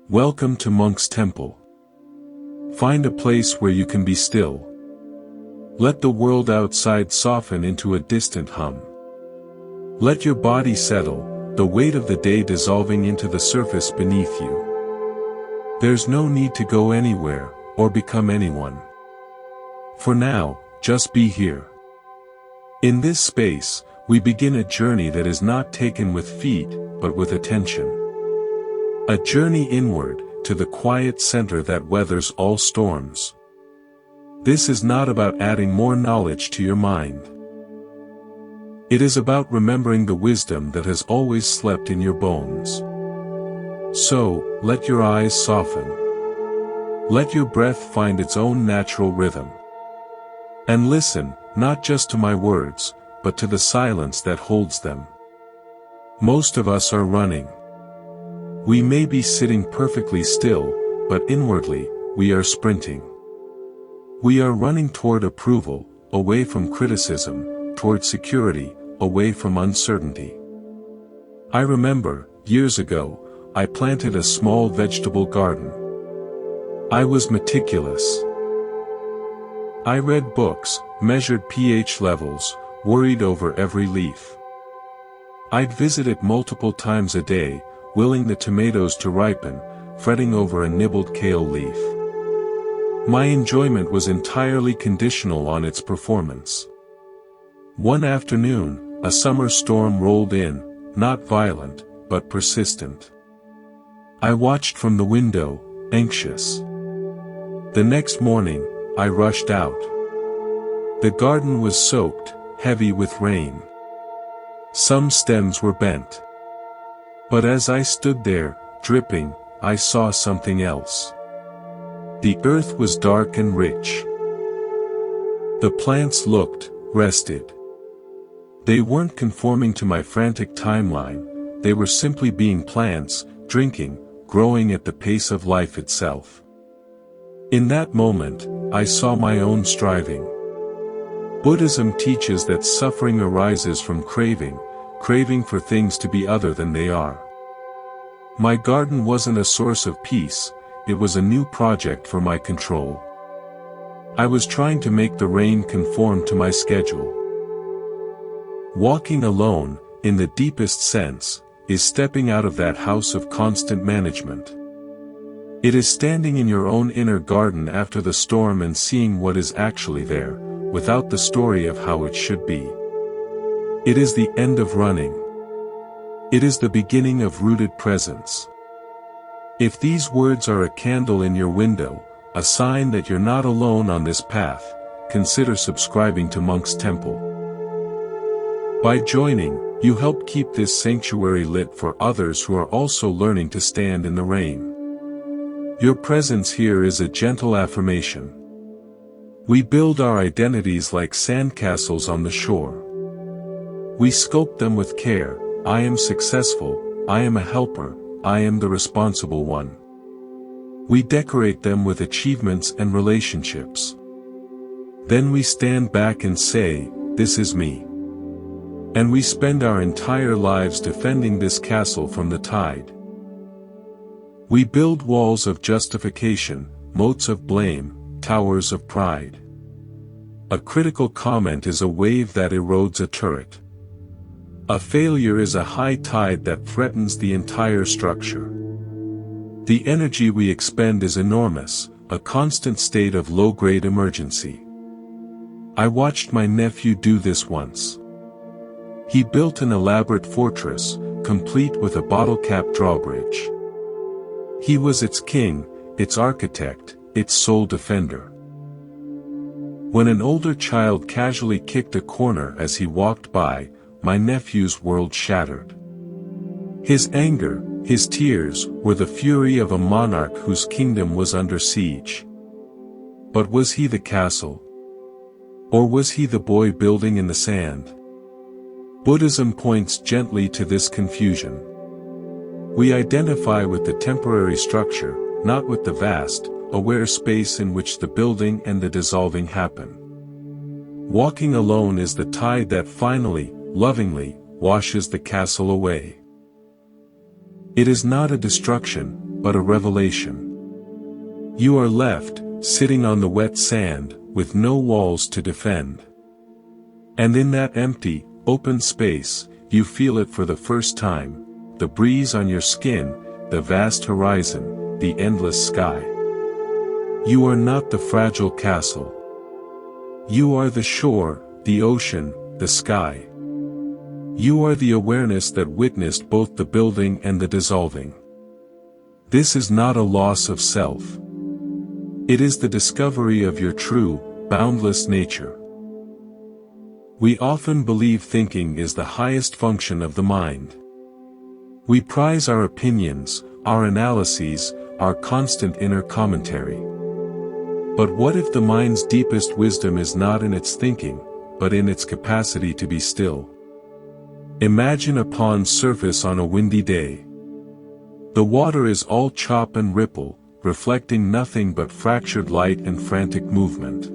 Welcome to Monk's Temple. Find a place where you can be still. Let the world outside soften into a distant hum. Let your body settle, the weight of the day dissolving into the surface beneath you. There's no need to go anywhere, or become anyone. For now, just be here. In this space, we begin a journey that is not taken with feet, but with attention. A journey inward, to the quiet center that weathers all storms. This is not about adding more knowledge to your mind. It is about remembering the wisdom that has always slept in your bones. So, let your eyes soften. Let your breath find its own natural rhythm. And listen, not just to my words, but to the silence that holds them. Most of us are running. We may be sitting perfectly still, but inwardly, we are sprinting. We are running toward approval, away from criticism, toward security, away from uncertainty. I remember, years ago, I planted a small vegetable garden. I was meticulous. I read books, measured pH levels, worried over every leaf. I'd visit it multiple times a day, willing the tomatoes to ripen, fretting over a nibbled kale leaf. My enjoyment was entirely conditional on its performance. One afternoon, a summer storm rolled in, not violent, but persistent. I watched from the window, anxious. The next morning, I rushed out. The garden was soaked, heavy with rain. Some stems were bent. But as I stood there, dripping, I saw something else. The earth was dark and rich. The plants looked rested. They weren't conforming to my frantic timeline, they were simply being plants, drinking, growing at the pace of life itself. In that moment, I saw my own striving. Buddhism teaches that suffering arises from craving for things to be other than they are. My garden wasn't a source of peace, it was a new project for my control. I was trying to make the rain conform to my schedule. Walking alone, in the deepest sense, is stepping out of that house of constant management. It is standing in your own inner garden after the storm and seeing what is actually there, without the story of how it should be. It is the end of running. It is the beginning of rooted presence. If these words are a candle in your window, a sign that you're not alone on this path, consider subscribing to Monk's Temple. By joining, you help keep this sanctuary lit for others who are also learning to stand in the rain. Your presence here is a gentle affirmation. We build our identities like sandcastles on the shore. We sculpt them with care. I am successful, I am a helper, I am the responsible one. We decorate them with achievements and relationships. Then we stand back and say, this is me. And we spend our entire lives defending this castle from the tide. We build walls of justification, moats of blame, towers of pride. A critical comment is a wave that erodes a turret. A failure is a high tide that threatens the entire structure. The energy we expend is enormous, a constant state of low-grade emergency. I watched my nephew do this once. He built an elaborate fortress, complete with a bottle-cap drawbridge. He was its king, its architect, its sole defender. When an older child casually kicked a corner as he walked by, my nephew's world shattered. His anger, his tears, were the fury of a monarch whose kingdom was under siege. But was he the castle? Or was he the boy building in the sand? Buddhism points gently to this confusion. We identify with the temporary structure, not with the vast, aware space in which the building and the dissolving happen. Walking alone is the tide that finally, lovingly, washes the castle away. It is not a destruction, but a revelation. You are left, sitting on the wet sand, with no walls to defend. And in that empty, open space, you feel it for the first time, the breeze on your skin, the vast horizon, the endless sky. You are not the fragile castle. You are the shore, the ocean, the sky. You are the awareness that witnessed both the building and the dissolving. This is not a loss of self. It is the discovery of your true, boundless nature. We often believe thinking is the highest function of the mind. We prize our opinions, our analyses, our constant inner commentary. But what if the mind's deepest wisdom is not in its thinking, but in its capacity to be still? Imagine a pond's surface on a windy day. The water is all chop and ripple, reflecting nothing but fractured light and frantic movement.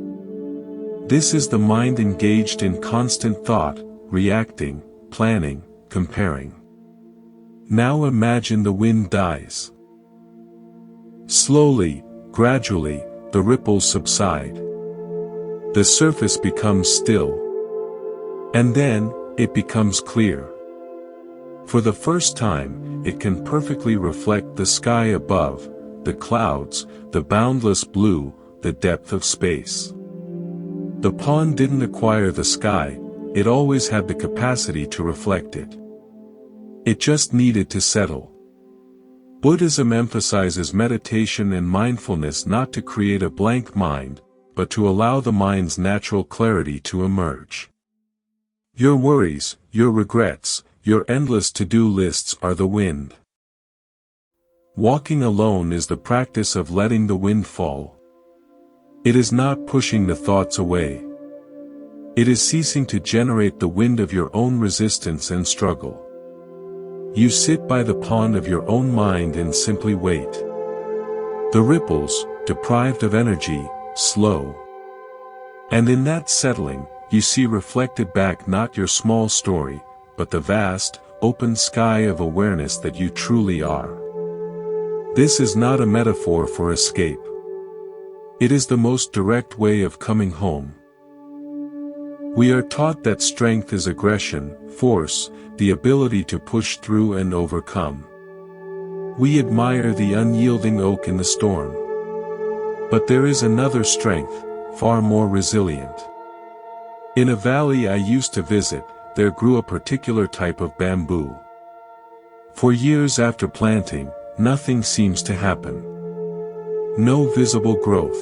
This is the mind engaged in constant thought, reacting, planning, comparing. Now imagine the wind dies. Slowly, gradually, the ripples subside. The surface becomes still. And then, it becomes clear. For the first time, it can perfectly reflect the sky above, the clouds, the boundless blue, the depth of space. The pond didn't acquire the sky, it always had the capacity to reflect it. It just needed to settle. Buddhism emphasizes meditation and mindfulness not to create a blank mind, but to allow the mind's natural clarity to emerge. Your worries, your regrets, your endless to-do lists are the wind. Walking alone is the practice of letting the wind fall. It is not pushing the thoughts away. It is ceasing to generate the wind of your own resistance and struggle. You sit by the pond of your own mind and simply wait. The ripples, deprived of energy, slow. And in that settling, you see reflected back not your small story, but the vast, open sky of awareness that you truly are. This is not a metaphor for escape. It is the most direct way of coming home. We are taught that strength is aggression, force, the ability to push through and overcome. We admire the unyielding oak in the storm. But there is another strength, far more resilient. In a valley I used to visit, there grew a particular type of bamboo. For years after planting, nothing seems to happen. No visible growth.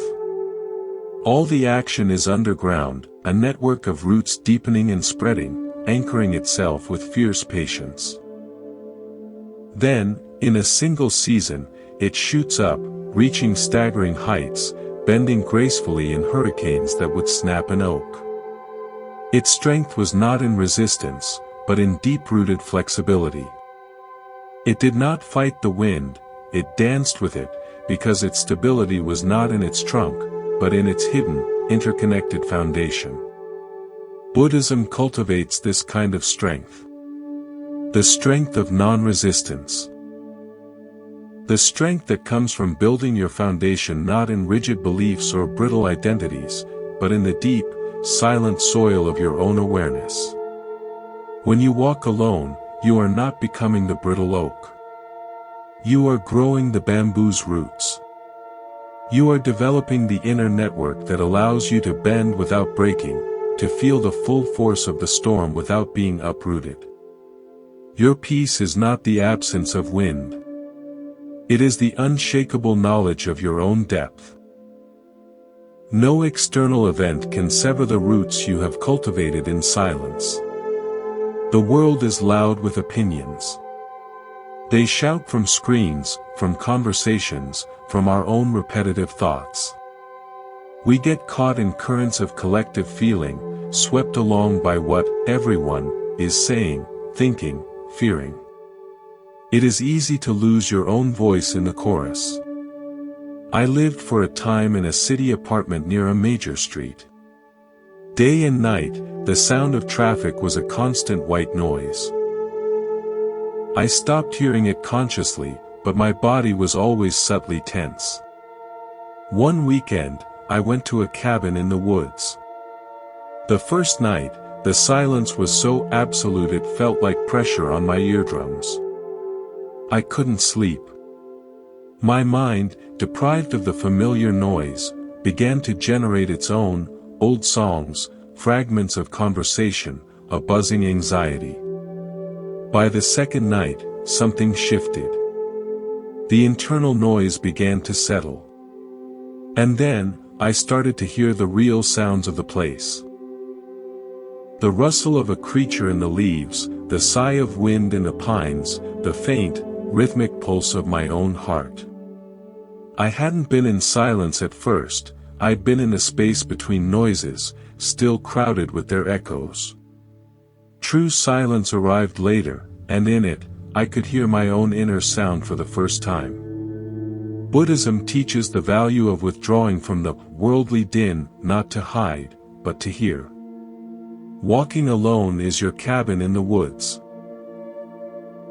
All the action is underground, a network of roots deepening and spreading, anchoring itself with fierce patience. Then, in a single season, it shoots up, reaching staggering heights, bending gracefully in hurricanes that would snap an oak. Its strength was not in resistance, but in deep-rooted flexibility. It did not fight the wind, it danced with it, because its stability was not in its trunk, but in its hidden, interconnected foundation. Buddhism cultivates this kind of strength. The strength of non-resistance. The strength that comes from building your foundation not in rigid beliefs or brittle identities, but in the deep, silent soil of your own awareness. When you walk alone, you are not becoming the brittle oak. You are growing the bamboo's roots. You are developing the inner network that allows you to bend without breaking, to feel the full force of the storm without being uprooted. Your peace is not the absence of wind. It is the unshakable knowledge of your own depth. No external event can sever the roots you have cultivated in silence. The world is loud with opinions. They shout from screens, from conversations, from our own repetitive thoughts. We get caught in currents of collective feeling, swept along by what everyone is saying, thinking, fearing. It is easy to lose your own voice in the chorus. I lived for a time in a city apartment near a major street. Day and night, the sound of traffic was a constant white noise. I stopped hearing it consciously, but my body was always subtly tense. One weekend, I went to a cabin in the woods. The first night, the silence was so absolute it felt like pressure on my eardrums. I couldn't sleep. My mind, deprived of the familiar noise, began to generate its own, old songs, fragments of conversation, a buzzing anxiety. By the second night, something shifted. The internal noise began to settle. And then, I started to hear the real sounds of the place. The rustle of a creature in the leaves, the sigh of wind in the pines, the faint, rhythmic pulse of my own heart. I hadn't been in silence at first, I'd been in a space between noises, still crowded with their echoes. True silence arrived later, and in it, I could hear my own inner sound for the first time. Buddhism teaches the value of withdrawing from the worldly din, not to hide, but to hear. Walking alone is your cabin in the woods.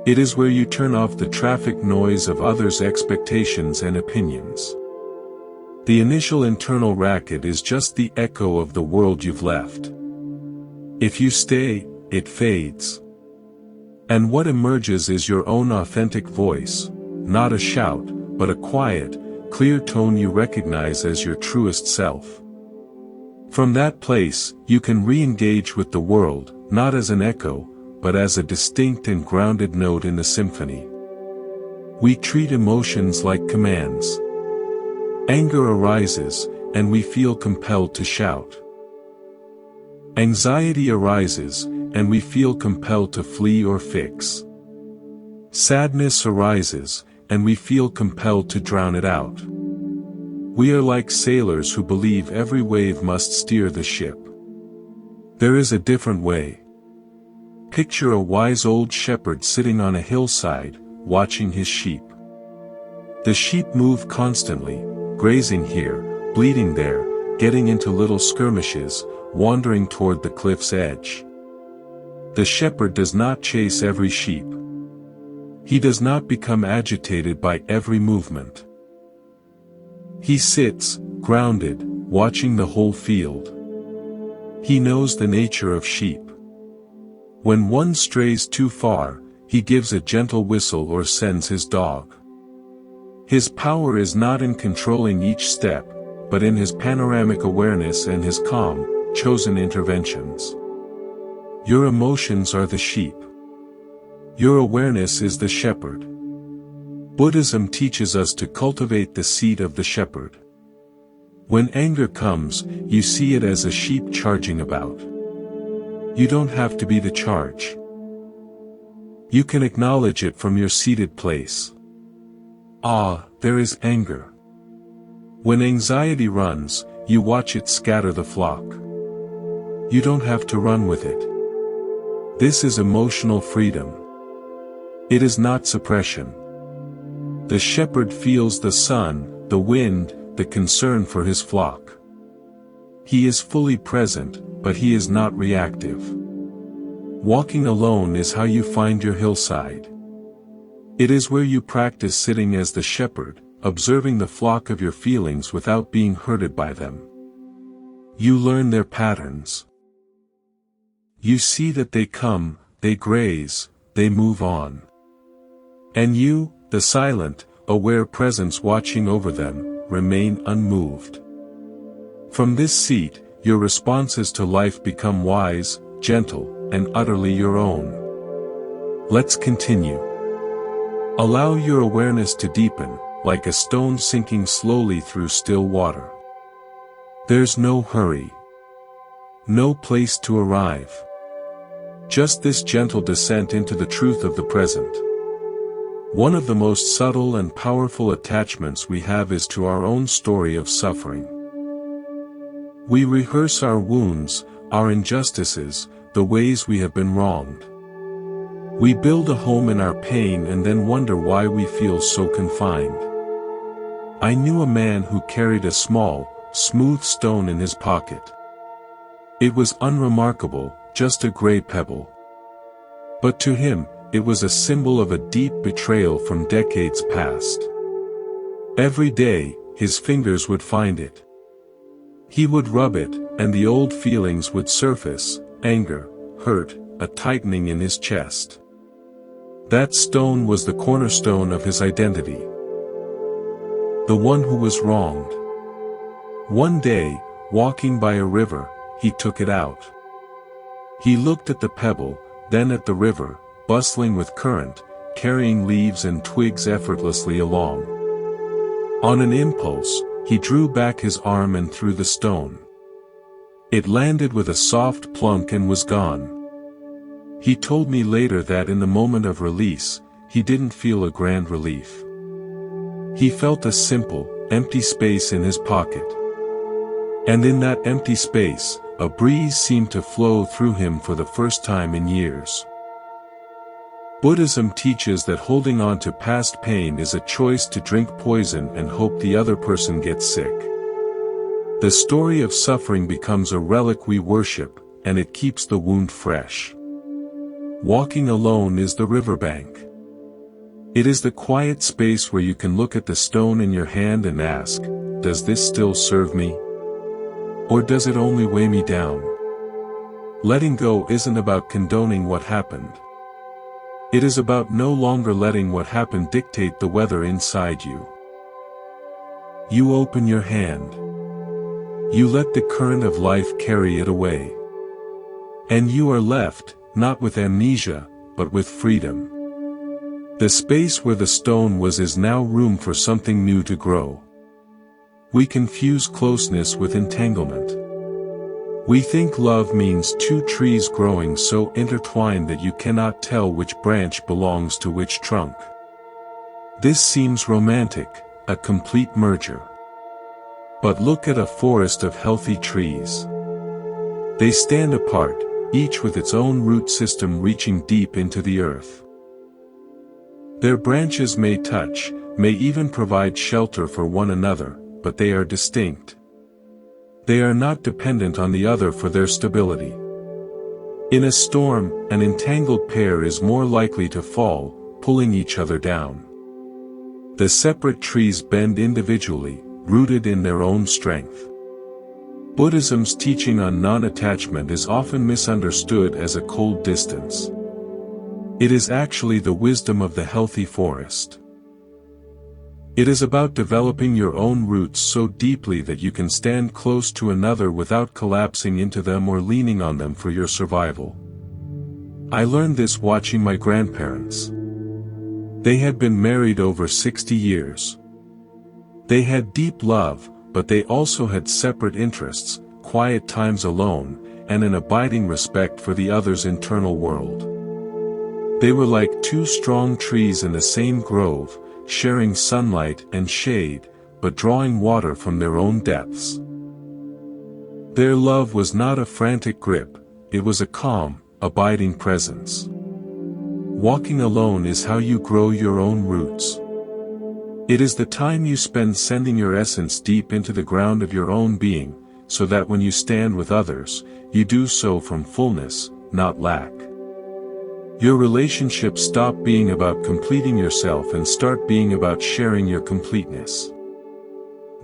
It is where you turn off the traffic noise of others' expectations and opinions. The initial internal racket is just the echo of the world you've left. If you stay, it fades. And what emerges is your own authentic voice, not a shout, but a quiet, clear tone you recognize as your truest self. From that place, you can re-engage with the world, not as an echo, but as a distinct and grounded note in the symphony. We treat emotions like commands. Anger arises, and we feel compelled to shout. Anxiety arises, and we feel compelled to flee or fix. Sadness arises, and we feel compelled to drown it out. We are like sailors who believe every wave must steer the ship. There is a different way. Picture a wise old shepherd sitting on a hillside, watching his sheep. The sheep move constantly, grazing here, bleeding there, getting into little skirmishes, wandering toward the cliff's edge. The shepherd does not chase every sheep. He does not become agitated by every movement. He sits, grounded, watching the whole field. He knows the nature of sheep. When one strays too far, he gives a gentle whistle or sends his dog. His power is not in controlling each step, but in his panoramic awareness and his calm, chosen interventions. Your emotions are the sheep. Your awareness is the shepherd. Buddhism teaches us to cultivate the seat of the shepherd. When anger comes, you see it as a sheep charging about. You don't have to be the charge. You can acknowledge it from your seated place. Ah, there is anger. When anxiety runs, you watch it scatter the flock. You don't have to run with it. This is emotional freedom. It is not suppression. The shepherd feels the sun, the wind, the concern for his flock. He is fully present, but he is not reactive. Walking alone is how you find your hillside. It is where you practice sitting as the shepherd, observing the flock of your feelings without being hurted by them. You learn their patterns. You see that they come, they graze, they move on. And you, the silent, aware presence watching over them, remain unmoved. From this seat, your responses to life become wise, gentle, and utterly your own. Let's continue. Allow your awareness to deepen, like a stone sinking slowly through still water. There's no hurry. No place to arrive. Just this gentle descent into the truth of the present. One of the most subtle and powerful attachments we have is to our own story of suffering. We rehearse our wounds, our injustices, the ways we have been wronged. We build a home in our pain and then wonder why we feel so confined. I knew a man who carried a small, smooth stone in his pocket. It was unremarkable, just a gray pebble. But to him, it was a symbol of a deep betrayal from decades past. Every day, his fingers would find it. He would rub it, and the old feelings would surface: anger, hurt, a tightening in his chest. That stone was the cornerstone of his identity. The one who was wronged. One day, walking by a river, he took it out. He looked at the pebble, then at the river, bustling with current, carrying leaves and twigs effortlessly along. On an impulse, he drew back his arm and threw the stone. It landed with a soft plunk and was gone. He told me later that in the moment of release, he didn't feel a grand relief. He felt a simple, empty space in his pocket. And in that empty space, a breeze seemed to flow through him for the first time in years. Buddhism teaches that holding on to past pain is a choice to drink poison and hope the other person gets sick. The story of suffering becomes a relic we worship, and it keeps the wound fresh. Walking alone is the riverbank. It is the quiet space where you can look at the stone in your hand and ask, does this still serve me? Or does it only weigh me down? Letting go isn't about condoning what happened. It is about no longer letting what happened dictate the weather inside you. You open your hand. You let the current of life carry it away. And you are left, not with amnesia, but with freedom. The space where the stone was is now room for something new to grow. We confuse closeness with entanglement. We think love means two trees growing so intertwined that you cannot tell which branch belongs to which trunk. This seems romantic, a complete merger. But look at a forest of healthy trees. They stand apart, each with its own root system reaching deep into the earth. Their branches may touch, may even provide shelter for one another, but they are distinct. They are not dependent on the other for their stability. In a storm, an entangled pair is more likely to fall, pulling each other down. The separate trees bend individually, rooted in their own strength. Buddhism's teaching on non-attachment is often misunderstood as a cold distance. It is actually the wisdom of the healthy forest. It is about developing your own roots so deeply that you can stand close to another without collapsing into them or leaning on them for your survival. I learned this watching my grandparents. They had been married over 60 years. They had deep love, but they also had separate interests, quiet times alone, and an abiding respect for the other's internal world. They were like two strong trees in the same grove, sharing sunlight and shade, but drawing water from their own depths. Their love was not a frantic grip, it was a calm, abiding presence. Walking alone is how you grow your own roots. It is the time you spend sending your essence deep into the ground of your own being, so that when you stand with others, you do so from fullness, not lack. Your relationships stop being about completing yourself and start being about sharing your completeness.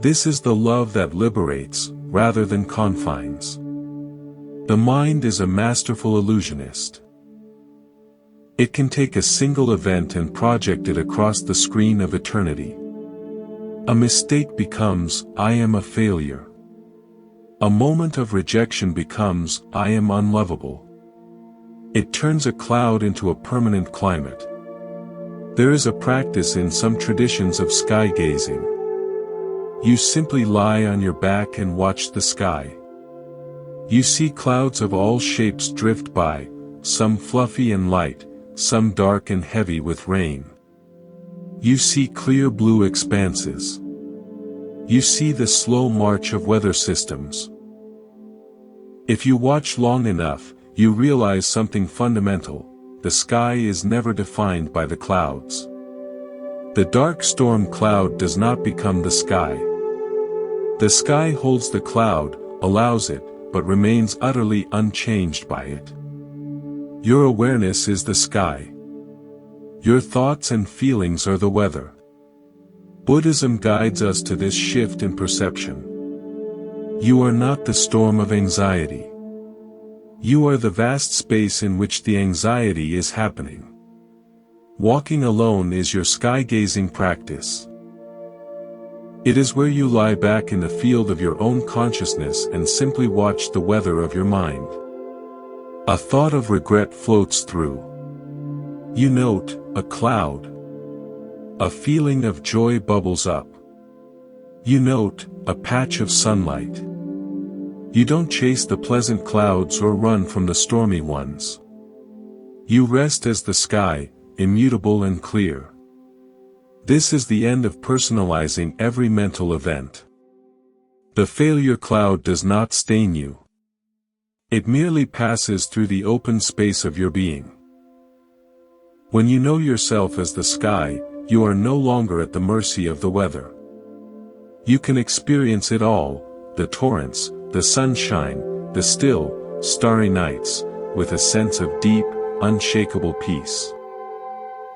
This is the love that liberates, rather than confines. The mind is a masterful illusionist. It can take a single event and project it across the screen of eternity. A mistake becomes, I am a failure. A moment of rejection becomes, I am unlovable. It turns a cloud into a permanent climate. There is a practice in some traditions of sky gazing. You simply lie on your back and watch the sky. You see clouds of all shapes drift by, some fluffy and light, some dark and heavy with rain. You see clear blue expanses. You see the slow march of weather systems. If you watch long enough, you realize something fundamental: the sky is never defined by the clouds. The dark storm cloud does not become the sky. The sky holds the cloud, allows it, but remains utterly unchanged by it. Your awareness is the sky. Your thoughts and feelings are the weather. Buddhism guides us to this shift in perception. You are not the storm of anxiety. You are the vast space in which the anxiety is happening. Walking alone is your sky-gazing practice. It is where you lie back in the field of your own consciousness and simply watch the weather of your mind. A thought of regret floats through. You note a cloud. A feeling of joy bubbles up. You note a patch of sunlight. You don't chase the pleasant clouds or run from the stormy ones. You rest as the sky, immutable and clear. This is the end of personalizing every mental event. The failure cloud does not stain you. It merely passes through the open space of your being. When you know yourself as the sky, you are no longer at the mercy of the weather. You can experience it all, the torrents, the sunshine, the still, starry nights, with a sense of deep, unshakable peace.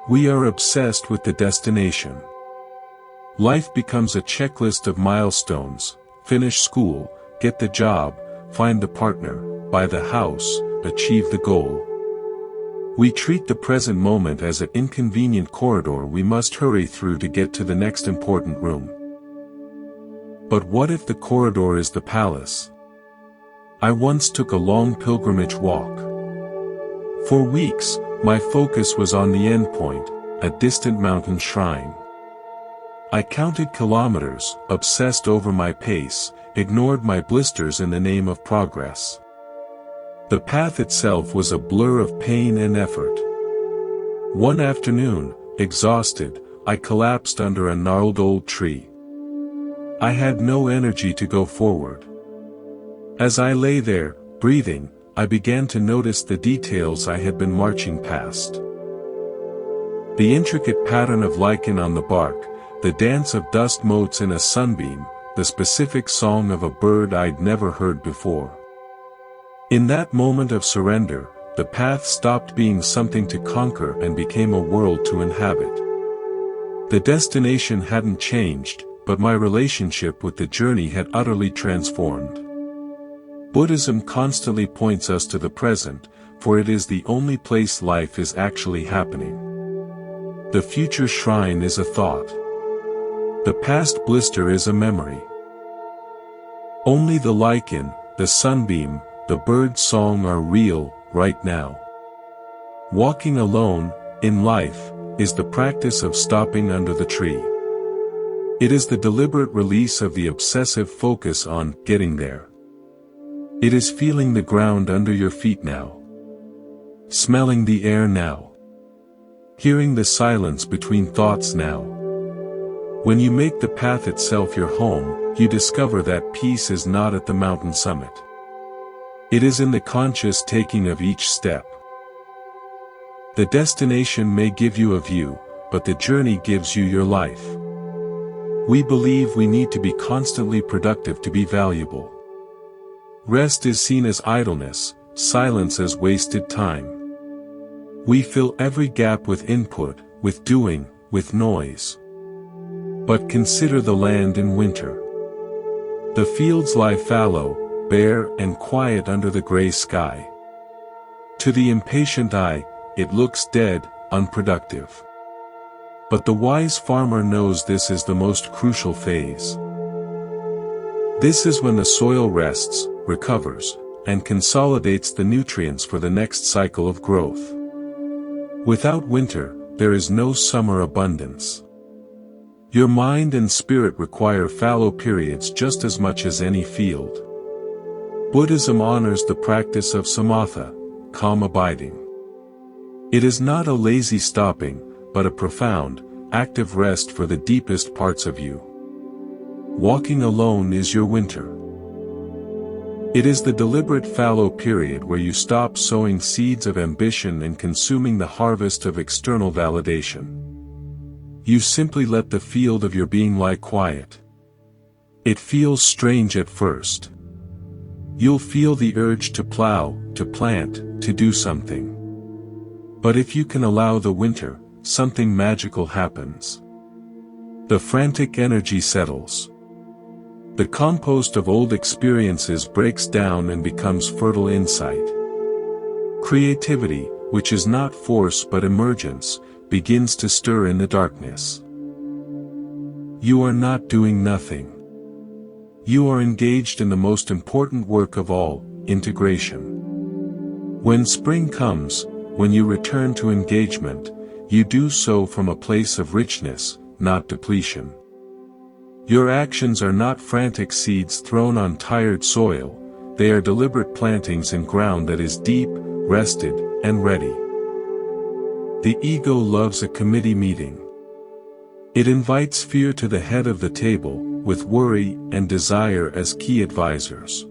We are obsessed with the destination. Life becomes a checklist of milestones: finish school, get the job, find the partner, buy the house, achieve the goal. We treat the present moment as an inconvenient corridor we must hurry through to get to the next important room. But what if the corridor is the palace? I once took a long pilgrimage walk. For weeks, my focus was on the endpoint, a distant mountain shrine. I counted kilometers, obsessed over my pace, ignored my blisters in the name of progress. The path itself was a blur of pain and effort. One afternoon, exhausted, I collapsed under a gnarled old tree. I had no energy to go forward. As I lay there, breathing, I began to notice the details I had been marching past. The intricate pattern of lichen on the bark, the dance of dust motes in a sunbeam, the specific song of a bird I'd never heard before. In that moment of surrender, the path stopped being something to conquer and became a world to inhabit. The destination hadn't changed, but my relationship with the journey had utterly transformed. Buddhism constantly points us to the present, for it is the only place life is actually happening. The future shrine is a thought. The past blister is a memory. Only the lichen, the sunbeam, the bird's song are real, right now. Walking alone, in life, is the practice of stopping under the tree. It is the deliberate release of the obsessive focus on getting there. It is feeling the ground under your feet now. Smelling the air now. Hearing the silence between thoughts now. When you make the path itself your home, you discover that peace is not at the mountain summit. It is in the conscious taking of each step. The destination may give you a view, but the journey gives you your life. We believe we need to be constantly productive to be valuable. Rest is seen as idleness, silence as wasted time. We fill every gap with input, with doing, with noise. But consider the land in winter. The fields lie fallow, bare and quiet under the gray sky. To the impatient eye, it looks dead, unproductive. But the wise farmer knows this is the most crucial phase. This is when the soil rests, recovers, and consolidates the nutrients for the next cycle of growth. Without winter, there is no summer abundance. Your mind and spirit require fallow periods just as much as any field. Buddhism honors the practice of samatha, calm abiding. It is not a lazy stopping, but a profound, active rest for the deepest parts of you. Walking alone is your winter. It is the deliberate fallow period where you stop sowing seeds of ambition and consuming the harvest of external validation. You simply let the field of your being lie quiet. It feels strange at first. You'll feel the urge to plow, to plant, to do something. But if you can allow the winter, something magical happens. The frantic energy settles. The compost of old experiences breaks down and becomes fertile insight. Creativity, which is not force but emergence, begins to stir in the darkness. You are not doing nothing. You are engaged in the most important work of all, integration. When spring comes, when you return to engagement, you do so from a place of richness, not depletion. Your actions are not frantic seeds thrown on tired soil, they are deliberate plantings in ground that is deep, rested, and ready. The ego loves a committee meeting. It invites fear to the head of the table, with worry and desire as key advisors.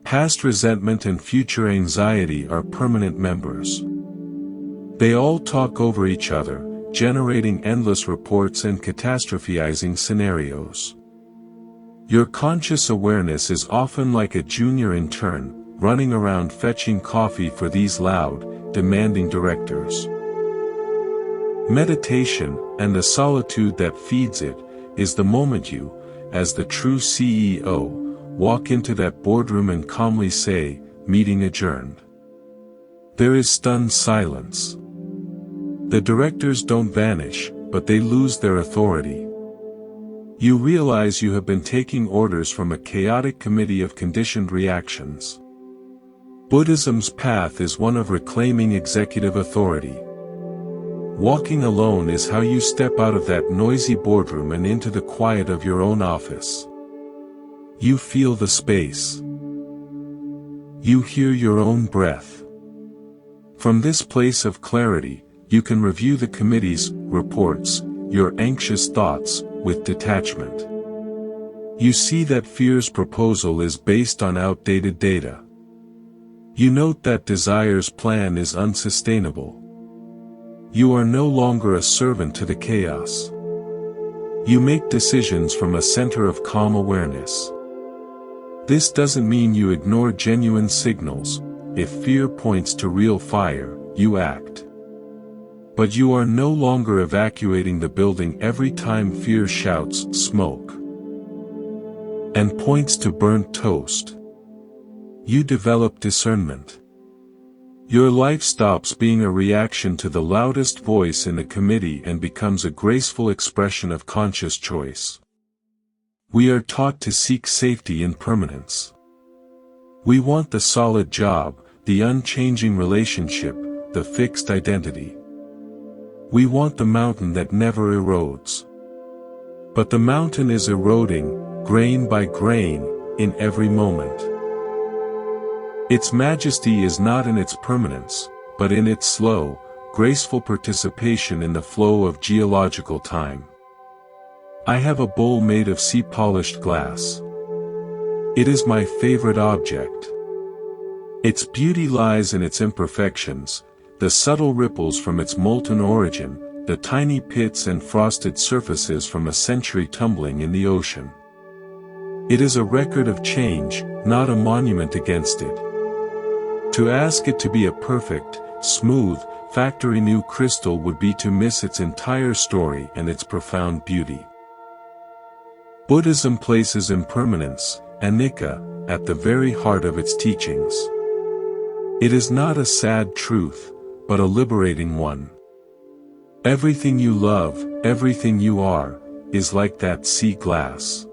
Past resentment and future anxiety are permanent members. They all talk over each other, generating endless reports and catastrophizing scenarios. Your conscious awareness is often like a junior intern, running around fetching coffee for these loud, demanding directors. Meditation, and the solitude that feeds it, is the moment you, as the true CEO, walk into that boardroom and calmly say, "Meeting adjourned." There is stunned silence. The directors don't vanish, but they lose their authority. You realize you have been taking orders from a chaotic committee of conditioned reactions. Buddhism's path is one of reclaiming executive authority. Walking alone is how you step out of that noisy boardroom and into the quiet of your own office. You feel the space. You hear your own breath. From this place of clarity, you can review the committee's reports, your anxious thoughts, with detachment. You see that fear's proposal is based on outdated data. You note that desire's plan is unsustainable. You are no longer a servant to the chaos. You make decisions from a center of calm awareness. This doesn't mean you ignore genuine signals. If fear points to real fire, you act. But you are no longer evacuating the building every time fear shouts, "Smoke," and points to burnt toast. You develop discernment. Your life stops being a reaction to the loudest voice in the committee and becomes a graceful expression of conscious choice. We are taught to seek safety in permanence. We want the solid job, the unchanging relationship, the fixed identity. We want the mountain that never erodes. But the mountain is eroding, grain by grain, in every moment. Its majesty is not in its permanence, but in its slow, graceful participation in the flow of geological time. I have a bowl made of sea-polished glass. It is my favorite object. Its beauty lies in its imperfections, the subtle ripples from its molten origin, the tiny pits and frosted surfaces from a century tumbling in the ocean. It is a record of change, not a monument against it. To ask it to be a perfect, smooth, factory-new crystal would be to miss its entire story and its profound beauty. Buddhism places impermanence, anicca, at the very heart of its teachings. It is not a sad truth, but a liberating one. Everything you love, everything you are, is like that sea glass.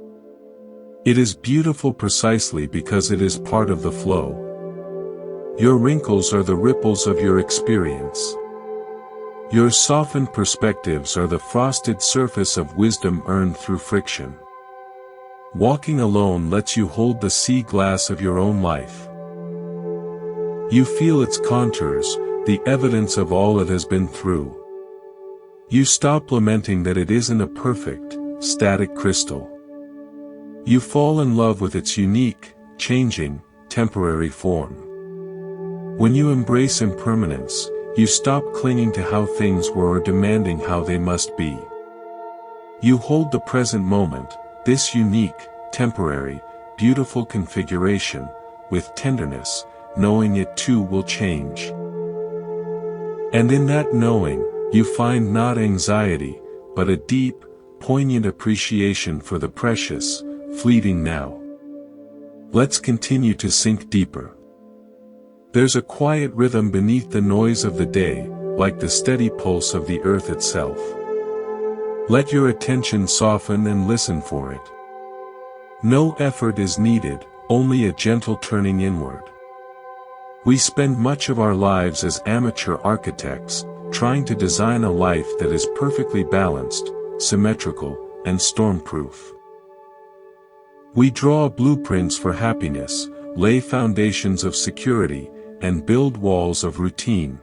It is beautiful precisely because it is part of the flow. Your wrinkles are the ripples of your experience. Your softened perspectives are the frosted surface of wisdom earned through friction. Walking alone lets you hold the sea glass of your own life. You feel its contours, the evidence of all it has been through. You stop lamenting that it isn't a perfect, static crystal. You fall in love with its unique, changing, temporary form. When you embrace impermanence, you stop clinging to how things were or demanding how they must be. You hold the present moment, this unique, temporary, beautiful configuration, with tenderness, knowing it too will change. And in that knowing, you find not anxiety, but a deep, poignant appreciation for the precious, fleeting now. Let's continue to sink deeper. There's a quiet rhythm beneath the noise of the day, like the steady pulse of the earth itself. Let your attention soften and listen for it. No effort is needed, only a gentle turning inward. We spend much of our lives as amateur architects, trying to design a life that is perfectly balanced, symmetrical, and storm-proof. We draw blueprints for happiness, lay foundations of security, and build walls of routine.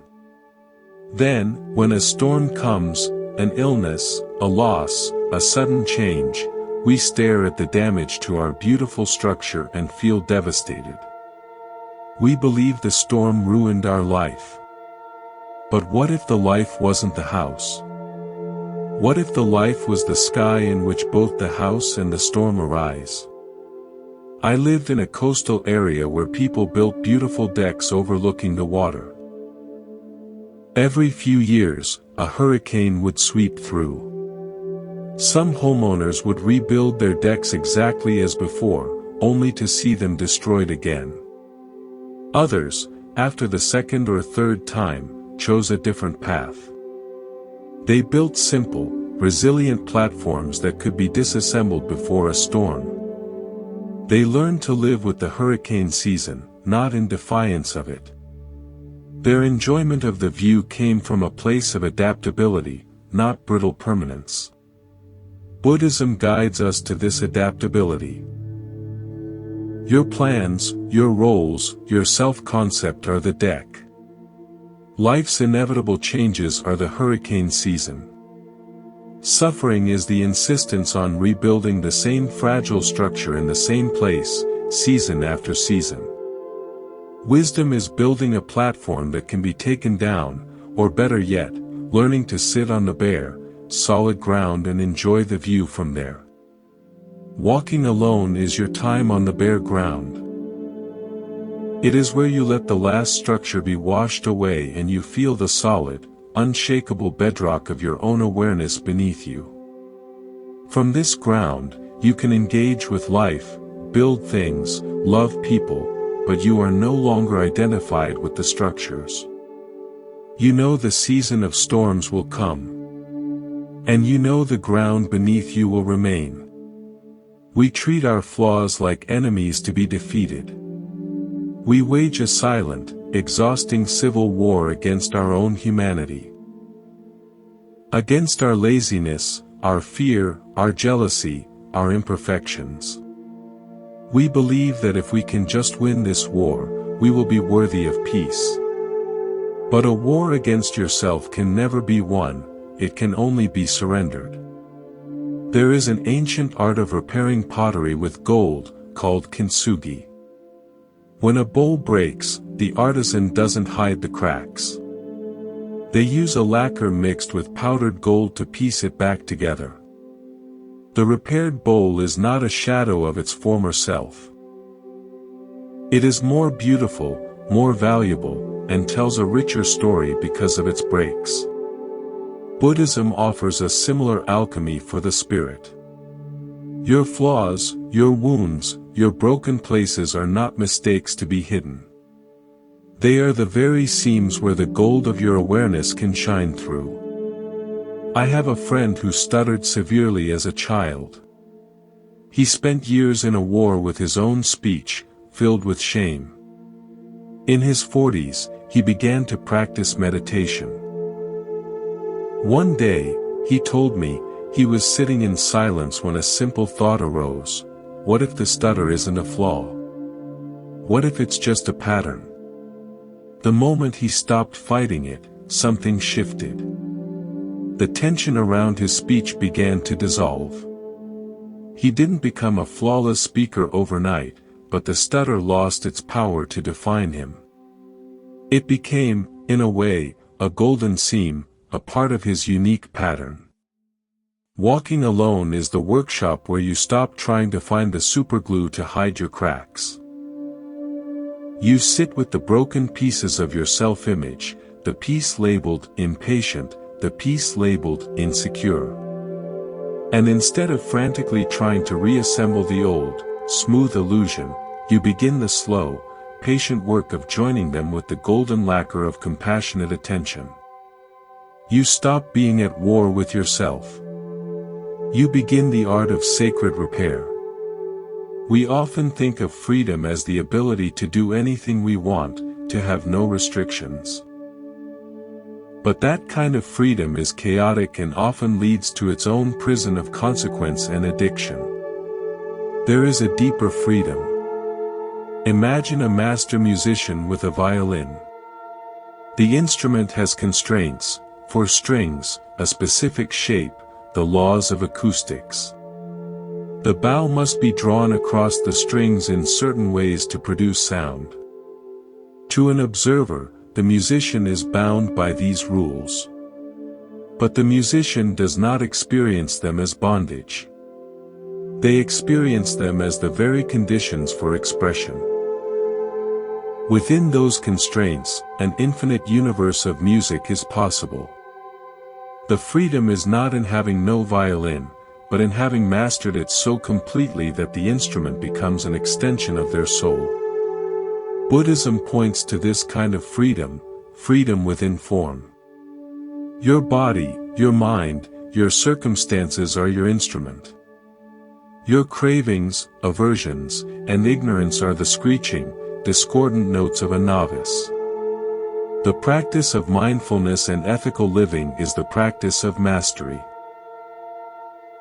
Then, when a storm comes, an illness, a loss, a sudden change, we stare at the damage to our beautiful structure and feel devastated. We believe the storm ruined our life. But what if the life wasn't the house? What if the life was the sky in which both the house and the storm arise? I lived in a coastal area where people built beautiful decks overlooking the water. Every few years, a hurricane would sweep through. Some homeowners would rebuild their decks exactly as before, only to see them destroyed again. Others, after the second or third time, chose a different path. They built simple, resilient platforms that could be disassembled before a storm. They learned to live with the hurricane season, not in defiance of it. Their enjoyment of the view came from a place of adaptability, not brittle permanence. Buddhism guides us to this adaptability. Your plans, your roles, your self-concept are the deck. Life's inevitable changes are the hurricane season. Suffering is the insistence on rebuilding the same fragile structure in the same place, season after season. Wisdom is building a platform that can be taken down, or better yet, learning to sit on the bare, solid ground and enjoy the view from there. Walking alone is your time on the bare ground. It is where you let the last structure be washed away and you feel the solid, unshakable bedrock of your own awareness beneath you. From this ground, you can engage with life, build things, love people, but you are no longer identified with the structures. You know the season of storms will come. And you know the ground beneath you will remain. We treat our flaws like enemies to be defeated. We wage a silent, exhausting civil war against our own humanity. Against our laziness, our fear, our jealousy, our imperfections. We believe that if we can just win this war, we will be worthy of peace. But a war against yourself can never be won, it can only be surrendered. There is an ancient art of repairing pottery with gold, called kintsugi. When a bowl breaks, the artisan doesn't hide the cracks. They use a lacquer mixed with powdered gold to piece it back together. The repaired bowl is not a shadow of its former self. It is more beautiful, more valuable, and tells a richer story because of its breaks. Buddhism offers a similar alchemy for the spirit. Your flaws, your wounds, your broken places are not mistakes to be hidden. They are the very seams where the gold of your awareness can shine through. I have a friend who stuttered severely as a child. He spent years in a war with his own speech, filled with shame. In his 40s, he began to practice meditation. One day, he told me, he was sitting in silence when a simple thought arose: what if the stutter isn't a flaw? What if it's just a pattern? The moment he stopped fighting it, something shifted. The tension around his speech began to dissolve. He didn't become a flawless speaker overnight, but the stutter lost its power to define him. It became, in a way, a golden seam, a part of his unique pattern. Walking alone is the workshop where you stop trying to find the superglue to hide your cracks. You sit with the broken pieces of your self-image, the piece labeled impatient, the piece labeled insecure. And instead of frantically trying to reassemble the old, smooth illusion, you begin the slow, patient work of joining them with the golden lacquer of compassionate attention. You stop being at war with yourself. You begin the art of sacred repair. We often think of freedom as the ability to do anything we want, to have no restrictions. But that kind of freedom is chaotic and often leads to its own prison of consequence and addiction. There is a deeper freedom. Imagine a master musician with a violin. The instrument has constraints, for strings, a specific shape, the laws of acoustics. The bow must be drawn across the strings in certain ways to produce sound. To an observer, the musician is bound by these rules. But the musician does not experience them as bondage. They experience them as the very conditions for expression. Within those constraints, an infinite universe of music is possible. The freedom is not in having no violin, but in having mastered it so completely that the instrument becomes an extension of their soul. Buddhism points to this kind of freedom, freedom within form. Your body, your mind, your circumstances are your instrument. Your cravings, aversions, and ignorance are the screeching, discordant notes of a novice. The practice of mindfulness and ethical living is the practice of mastery.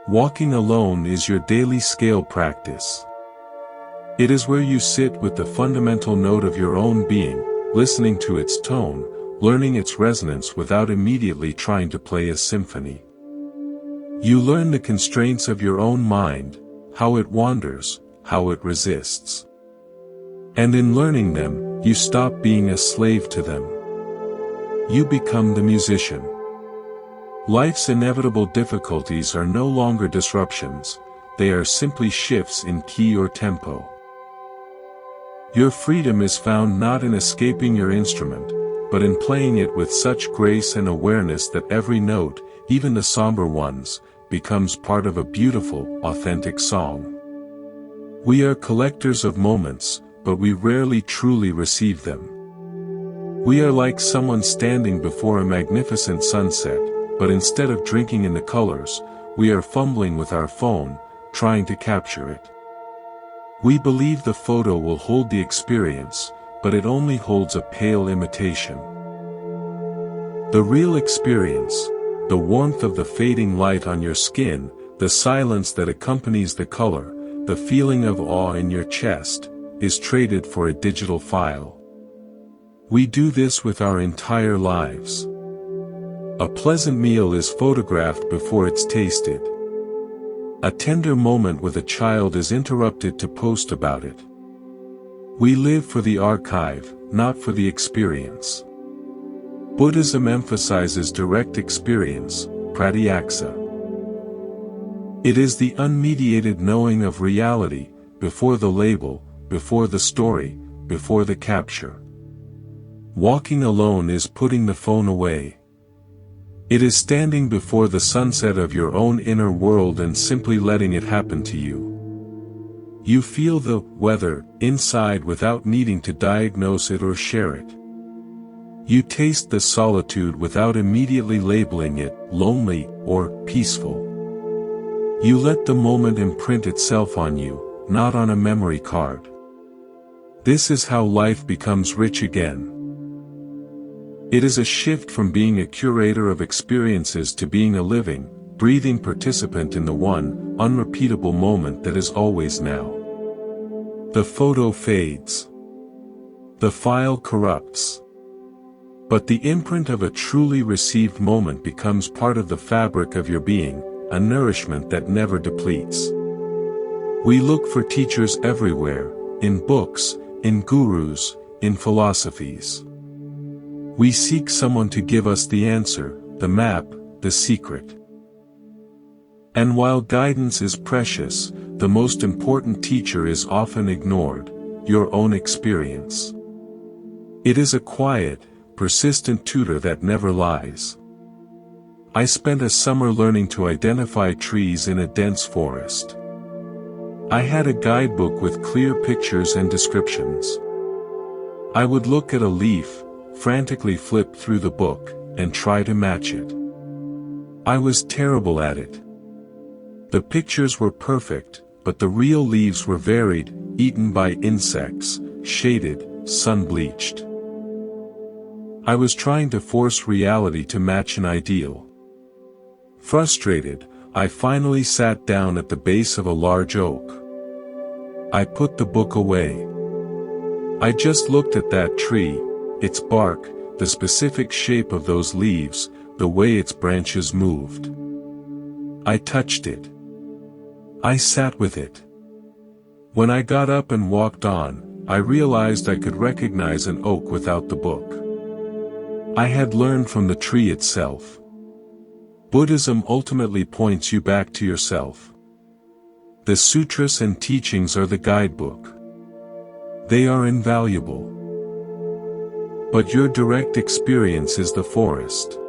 Walking alone is your daily scale practice. It is where you sit with the fundamental note of your own being, listening to its tone, learning its resonance without immediately trying to play a symphony. You learn the constraints of your own mind, how it wanders, how it resists. And in learning them, you stop being a slave to them. You become the musician. Life's inevitable difficulties are no longer disruptions, they are simply shifts in key or tempo. Your freedom is found not in escaping your instrument, but in playing it with such grace and awareness that every note, even the somber ones, becomes part of a beautiful, authentic song. We are collectors of moments, but we rarely truly receive them. We are like someone standing before a magnificent sunset, but instead of drinking in the colors, we are fumbling with our phone, trying to capture it. We believe the photo will hold the experience, but it only holds a pale imitation. The real experience, the warmth of the fading light on your skin, the silence that accompanies the color, the feeling of awe in your chest, is traded for a digital file. We do this with our entire lives. A pleasant meal is photographed before it's tasted. A tender moment with a child is interrupted to post about it. We live for the archive, not for the experience. Buddhism emphasizes direct experience, pratyaksa. It is the unmediated knowing of reality, before the label, before the story, before the capture. Walking alone is putting the phone away. It is standing before the sunset of your own inner world and simply letting it happen to you. You feel the weather inside without needing to diagnose it or share it. You taste the solitude without immediately labeling it lonely or peaceful. You let the moment imprint itself on you, not on a memory card. This is how life becomes rich again. It is a shift from being a curator of experiences to being a living, breathing participant in the one, unrepeatable moment that is always now. The photo fades. The file corrupts. But the imprint of a truly received moment becomes part of the fabric of your being, a nourishment that never depletes. We look for teachers everywhere, in books, in gurus, in philosophies. We seek someone to give us the answer, the map, the secret. And while guidance is precious, the most important teacher is often ignored, your own experience. It is a quiet, persistent tutor that never lies. I spent a summer learning to identify trees in a dense forest. I had a guidebook with clear pictures and descriptions. I would look at a leaf, frantically flip through the book, and try to match it. I was terrible at it. The pictures were perfect, but the real leaves were varied, eaten by insects, shaded, sun-bleached. I was trying to force reality to match an ideal. Frustrated, I finally sat down at the base of a large oak. I put the book away. I just looked at that tree, its bark, the specific shape of those leaves, the way its branches moved. I touched it. I sat with it. When I got up and walked on, I realized I could recognize an oak without the book. I had learned from the tree itself. Buddhism ultimately points you back to yourself. The sutras and teachings are the guidebook. They are invaluable. But your direct experience is the forest.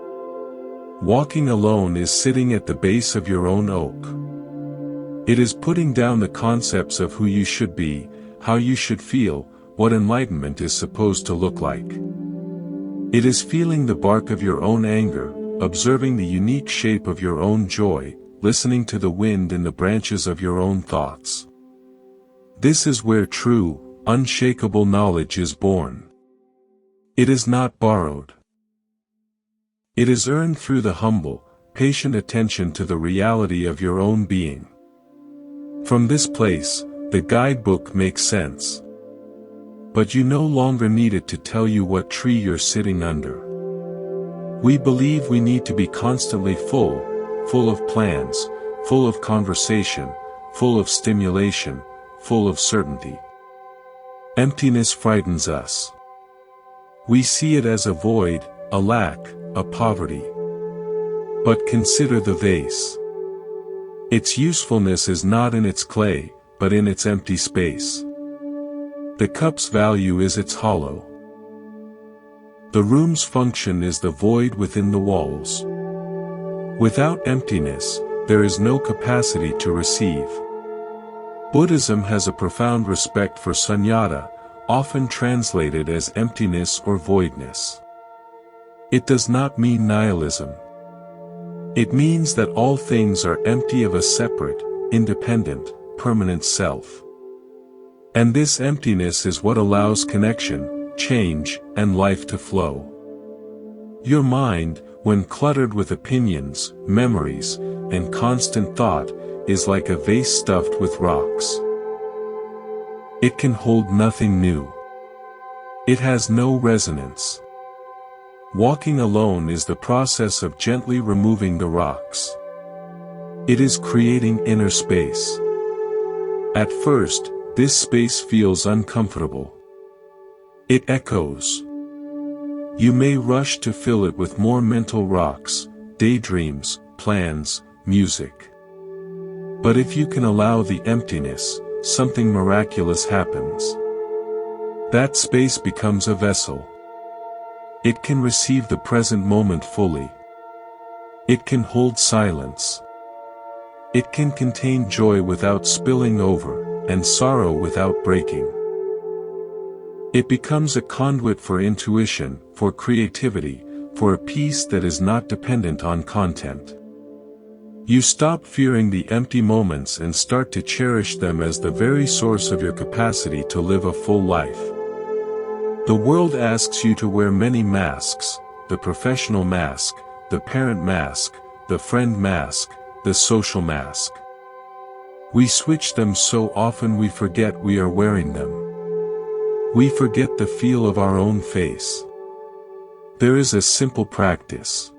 Walking alone is sitting at the base of your own oak. It is putting down the concepts of who you should be, how you should feel, what enlightenment is supposed to look like. It is feeling the bark of your own anger, observing the unique shape of your own joy, listening to the wind in the branches of your own thoughts. This is where true, unshakable knowledge is born. It is not borrowed. It is earned through the humble, patient attention to the reality of your own being. From this place, the guidebook makes sense. But you no longer need it to tell you what tree you're sitting under. We believe we need to be constantly full of plans, full of conversation, full of stimulation, full of certainty. Emptiness frightens us. We see it as a void, a lack, a poverty. But consider the vase. Its usefulness is not in its clay, but in its empty space. The cup's value is its hollow. The room's function is the void within the walls. Without emptiness, there is no capacity to receive. Buddhism has a profound respect for sunyata, often translated as emptiness or voidness. It does not mean nihilism. It means that all things are empty of a separate, independent, permanent self. And this emptiness is what allows connection, change, and life to flow. Your mind, when cluttered with opinions, memories, and constant thought, is like a vase stuffed with rocks. It can hold nothing new. It has no resonance. Walking alone is the process of gently removing the rocks. It is creating inner space. At first, this space feels uncomfortable. It echoes. You may rush to fill it with more mental rocks, daydreams, plans, music. But if you can allow the emptiness, something miraculous happens. That space becomes a vessel. It can receive the present moment fully. It can hold silence. It can contain joy without spilling over, and sorrow without breaking. It becomes a conduit for intuition, for creativity, for a peace that is not dependent on content. You stop fearing the empty moments and start to cherish them as the very source of your capacity to live a full life. The world asks you to wear many masks: the professional mask, the parent mask, the friend mask, the social mask. We switch them so often we forget we are wearing them. We forget the feel of our own face. There is a simple practice.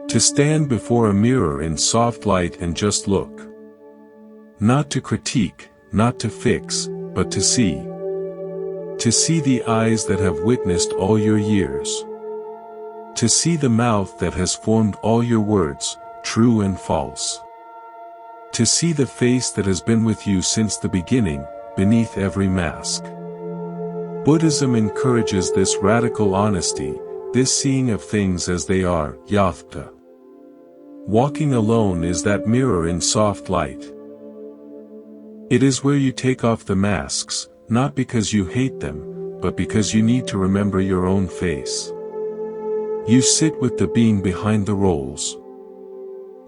To stand before a mirror in soft light and just look. Not to critique, not to fix, but to see. To see the eyes that have witnessed all your years. To see the mouth that has formed all your words, true and false. To see the face that has been with you since the beginning, beneath every mask. Buddhism encourages this radical honesty, this seeing of things as they are, yatha. Walking alone is that mirror in soft light. It is where you take off the masks, not because you hate them, but because you need to remember your own face. You sit with the being behind the roles.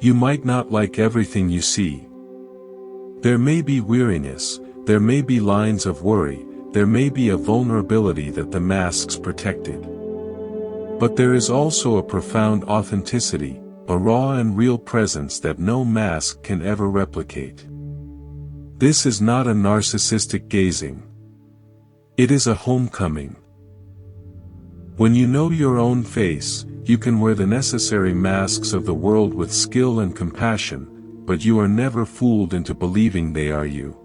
You might not like everything you see. There may be weariness, there may be lines of worry, there may be a vulnerability that the masks protected. But there is also a profound authenticity, a raw and real presence that no mask can ever replicate. This is not a narcissistic gazing. It is a homecoming. When you know your own face, you can wear the necessary masks of the world with skill and compassion, but you are never fooled into believing they are you.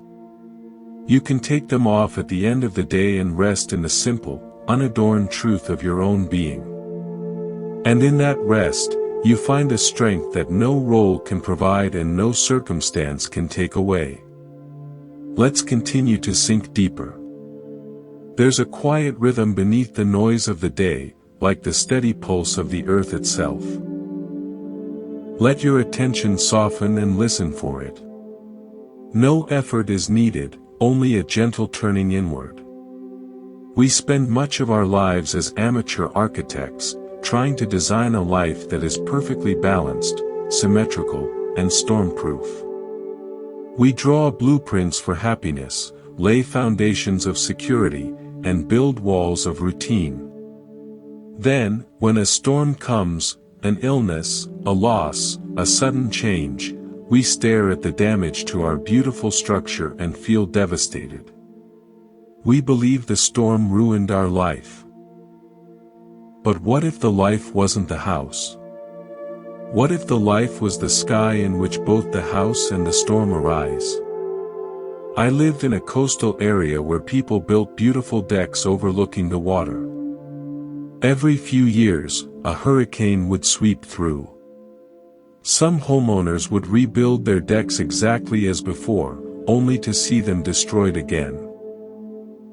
You can take them off at the end of the day and rest in the simple, unadorned truth of your own being. And in that rest, you find a strength that no role can provide and no circumstance can take away. Let's continue to sink deeper. There's a quiet rhythm beneath the noise of the day, like the steady pulse of the earth itself. Let your attention soften and listen for it. No effort is needed, only a gentle turning inward. We spend much of our lives as amateur architects, trying to design a life that is perfectly balanced, symmetrical, and stormproof. We draw blueprints for happiness, lay foundations of security, and build walls of routine. Then, when a storm comes, an illness, a loss, a sudden change, we stare at the damage to our beautiful structure and feel devastated. We believe the storm ruined our life. But what if the life wasn't the house? What if the life was the sky in which both the house and the storm arise? I lived in a coastal area where people built beautiful decks overlooking the water. Every few years, a hurricane would sweep through. Some homeowners would rebuild their decks exactly as before, only to see them destroyed again.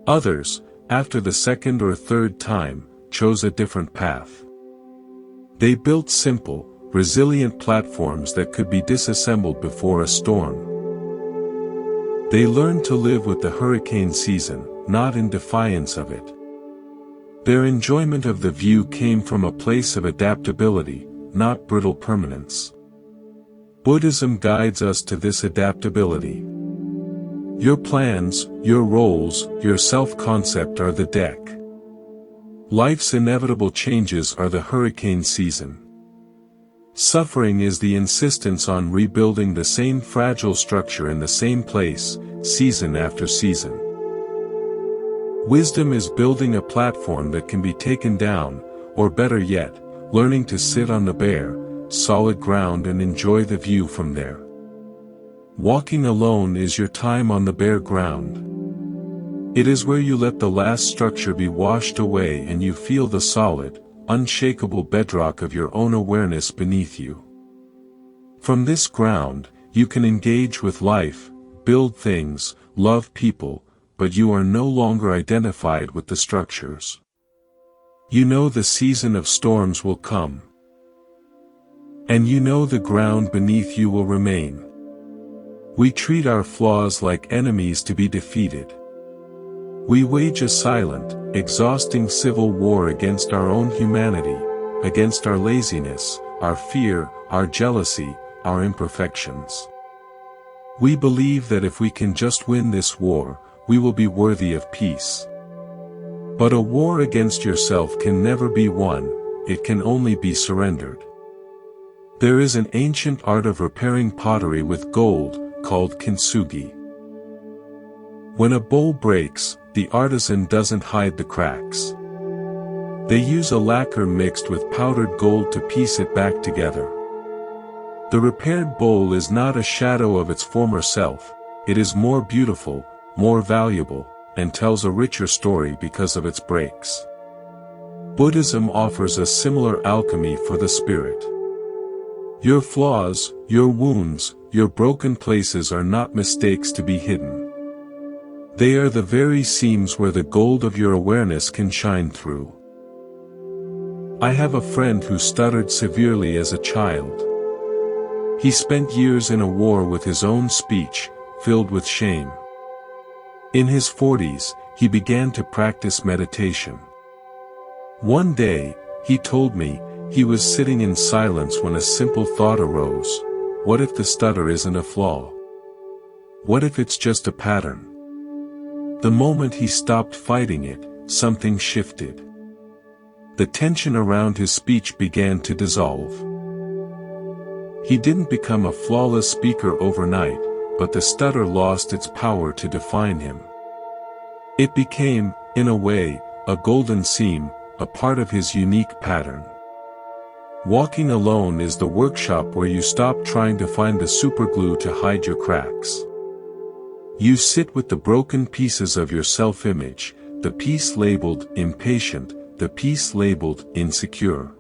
Others, after the second or third time, chose a different path. They built simple, resilient platforms that could be disassembled before a storm. They learned to live with the hurricane season, not in defiance of it. Their enjoyment of the view came from a place of adaptability, not brittle permanence. Buddhism guides us to this adaptability. Your plans, your roles, your self-concept are the deck. Life's inevitable changes are the hurricane season. Suffering is the insistence on rebuilding the same fragile structure in the same place, season after season. Wisdom is building a platform that can be taken down, or better yet, learning to sit on the bare, solid ground and enjoy the view from there. Walking alone is your time on the bare ground. It is where you let the last structure be washed away and you feel the solid, unshakable bedrock of your own awareness beneath you. From this ground, you can engage with life, build things, love people, but you are no longer identified with the structures. You know the season of storms will come. And you know the ground beneath you will remain. We treat our flaws like enemies to be defeated. We wage a silent, exhausting civil war against our own humanity, against our laziness, our fear, our jealousy, our imperfections. We believe that if we can just win this war, we will be worthy of peace. But a war against yourself can never be won, it can only be surrendered. There is an ancient art of repairing pottery with gold, called kintsugi. When a bowl breaks, the artisan doesn't hide the cracks. They use a lacquer mixed with powdered gold to piece it back together. The repaired bowl is not a shadow of its former self, it is more beautiful, more valuable, and tells a richer story because of its breaks. Buddhism offers a similar alchemy for the spirit. Your flaws, your wounds, your broken places are not mistakes to be hidden. They are the very seams where the gold of your awareness can shine through. I have a friend who stuttered severely as a child. He spent years in a war with his own speech, filled with shame. In his 40s, he began to practice meditation. One day, he told me, he was sitting in silence when a simple thought arose: what if the stutter isn't a flaw? What if it's just a pattern? The moment he stopped fighting it, something shifted. The tension around his speech began to dissolve. He didn't become a flawless speaker overnight, but the stutter lost its power to define him. It became, in a way, a golden seam, a part of his unique pattern. Walking alone is the workshop where you stop trying to find the superglue to hide your cracks. You sit with the broken pieces of your self-image, the piece labeled impatient, the piece labeled insecure.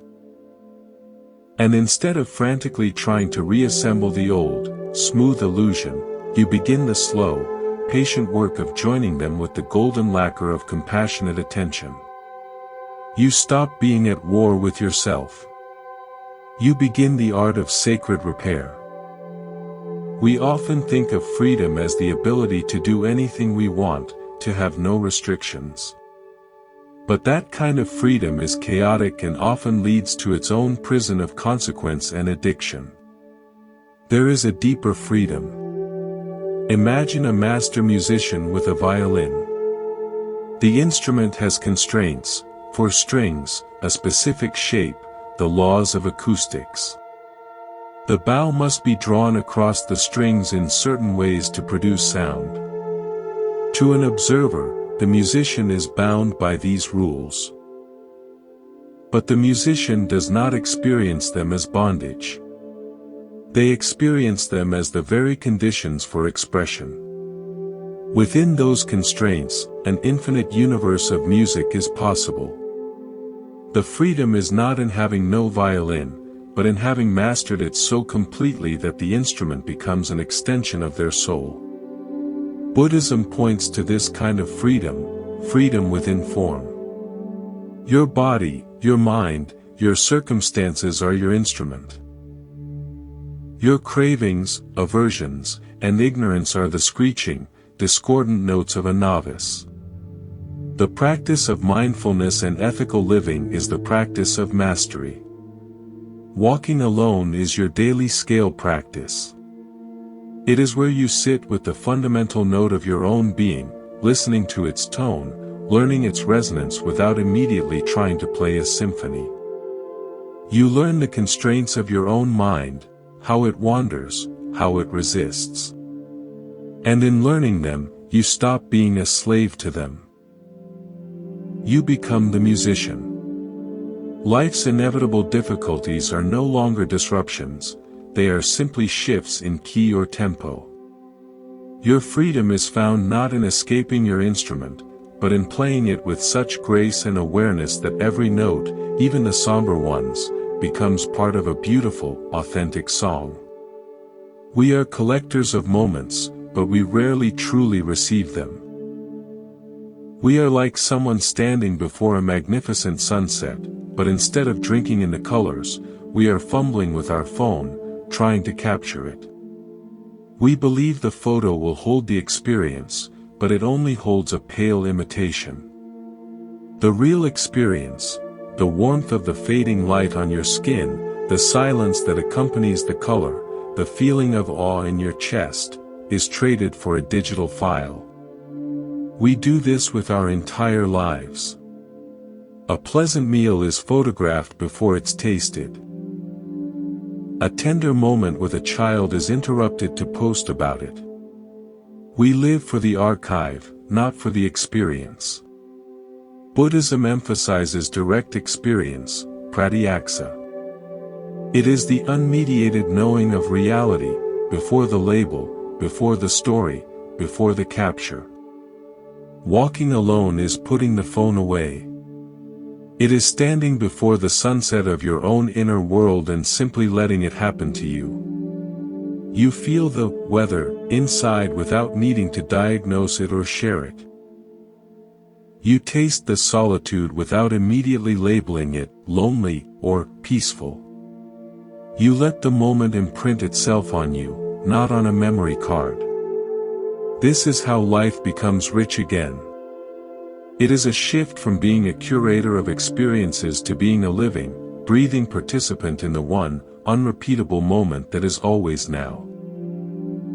And instead of frantically trying to reassemble the old, smooth illusion, you begin the slow, patient work of joining them with the golden lacquer of compassionate attention. You stop being at war with yourself. You begin the art of sacred repair. We often think of freedom as the ability to do anything we want, to have no restrictions. But that kind of freedom is chaotic and often leads to its own prison of consequence and addiction. There is a deeper freedom. Imagine a master musician with a violin. The instrument has constraints, for strings, a specific shape, the laws of acoustics. The bow must be drawn across the strings in certain ways to produce sound. To an observer, the musician is bound by these rules. But the musician does not experience them as bondage. They experience them as the very conditions for expression. Within those constraints, an infinite universe of music is possible. The freedom is not in having no violin, but in having mastered it so completely that the instrument becomes an extension of their soul. Buddhism points to this kind of freedom, freedom within form. Your body, your mind, your circumstances are your instrument. Your cravings, aversions, and ignorance are the screeching, discordant notes of a novice. The practice of mindfulness and ethical living is the practice of mastery. Walking alone is your daily scale practice. It is where you sit with the fundamental note of your own being, listening to its tone, learning its resonance without immediately trying to play a symphony. You learn the constraints of your own mind, how it wanders, how it resists. And in learning them, you stop being a slave to them. You become the musician. Life's inevitable difficulties are no longer disruptions, they are simply shifts in key or tempo. Your freedom is found not in escaping your instrument, but in playing it with such grace and awareness that every note, even the somber ones, becomes part of a beautiful, authentic song. We are collectors of moments, but we rarely truly receive them. We are like someone standing before a magnificent sunset, but instead of drinking in the colors, we are fumbling with our phone, trying to capture it. We believe the photo will hold the experience, but it only holds a pale imitation. The real experience, the warmth of the fading light on your skin, the silence that accompanies the color, the feeling of awe in your chest, is traded for a digital file. We do this with our entire lives. A pleasant meal is photographed before it's tasted. A tender moment with a child is interrupted to post about it. We live for the archive, not for the experience. Buddhism emphasizes direct experience, pratyaksa. It is the unmediated knowing of reality, before the label, before the story, before the capture. Walking alone is putting the phone away. It is standing before the sunset of your own inner world and simply letting it happen to you. You feel the weather inside without needing to diagnose it or share it. You taste the solitude without immediately labeling it lonely or peaceful. You let the moment imprint itself on you, not on a memory card. This is how life becomes rich again. It is a shift from being a curator of experiences to being a living, breathing participant in the one, unrepeatable moment that is always now.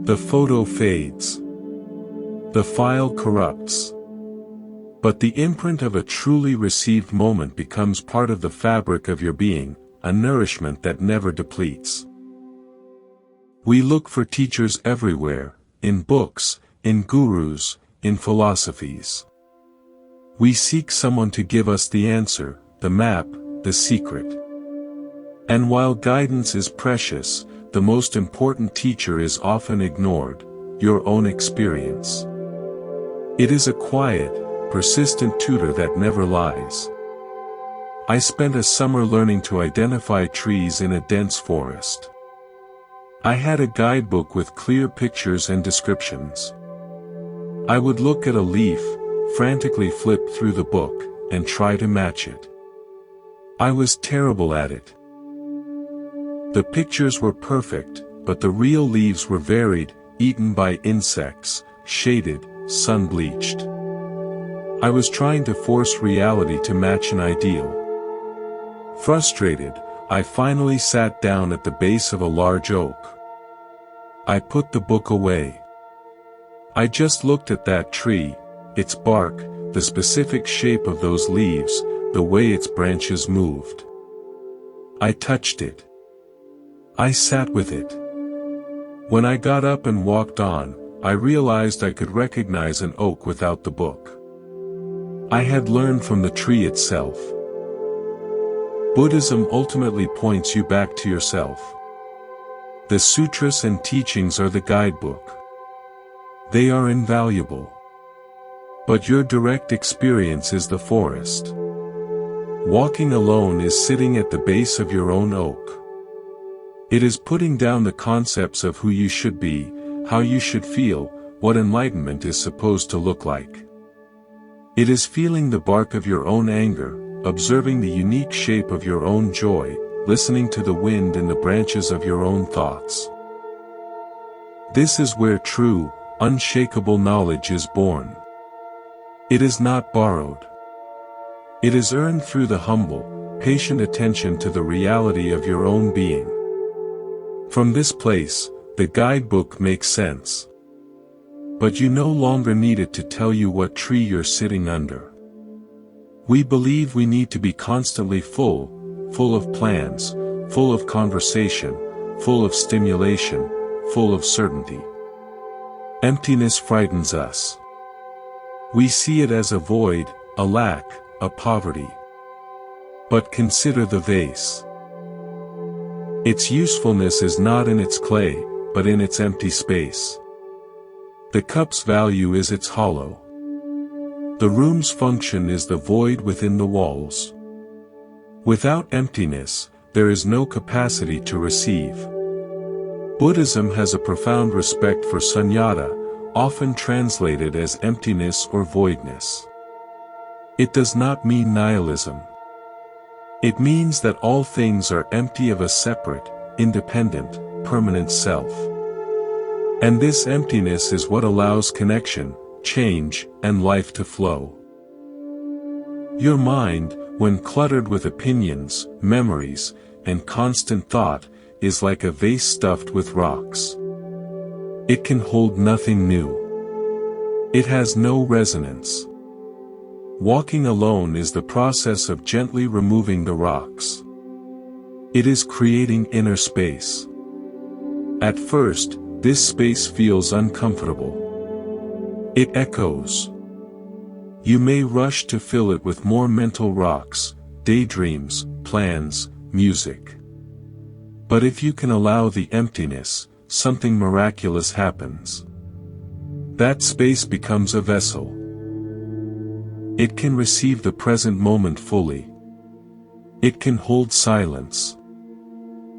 The photo fades. The file corrupts. But the imprint of a truly received moment becomes part of the fabric of your being, a nourishment that never depletes. We look for teachers everywhere, in books, in gurus, in philosophies. We seek someone to give us the answer, the map, the secret. And while guidance is precious, the most important teacher is often ignored, your own experience. It is a quiet, persistent tutor that never lies. I spent a summer learning to identify trees in a dense forest. I had a guidebook with clear pictures and descriptions. I would look at a leaf, frantically flip through the book, and try to match it. I was terrible at it. The pictures were perfect, but the real leaves were varied, eaten by insects, shaded, sun-bleached. I was trying to force reality to match an ideal. Frustrated, I finally sat down at the base of a large oak. I put the book away. I just looked at that tree, its bark, the specific shape of those leaves, the way its branches moved. I touched it. I sat with it. When I got up and walked on, I realized I could recognize an oak without the book. I had learned from the tree itself. Buddhism ultimately points you back to yourself. The sutras and teachings are the guidebook. They are invaluable. But your direct experience is the forest. Walking alone is sitting at the base of your own oak. It is putting down the concepts of who you should be, how you should feel, what enlightenment is supposed to look like. It is feeling the bark of your own anger, observing the unique shape of your own joy, listening to the wind in the branches of your own thoughts. This is where true, unshakable knowledge is born. It is not borrowed. It is earned through the humble, patient attention to the reality of your own being. From this place, the guidebook makes sense. But you no longer need it to tell you what tree you're sitting under. We believe we need to be constantly full of plans, full of conversation, full of stimulation, full of certainty. Emptiness frightens us. We see it as a void, a lack, a poverty. But consider the vase. Its usefulness is not in its clay, but in its empty space. The cup's value is its hollow. The room's function is the void within the walls. Without emptiness, there is no capacity to receive. Buddhism has a profound respect for sunyata, often translated as emptiness or voidness. It does not mean nihilism. It means that all things are empty of a separate, independent, permanent self. And this emptiness is what allows connection, change, and life to flow. Your mind, when cluttered with opinions, memories, and constant thought, is like a vase stuffed with rocks. It can hold nothing new. It has no resonance. Walking alone is the process of gently removing the rocks. It is creating inner space. At first, this space feels uncomfortable. It echoes. You may rush to fill it with more mental rocks, daydreams, plans, music. But if you can allow the emptiness, something miraculous happens. That space becomes a vessel. It can receive the present moment fully. It can hold silence.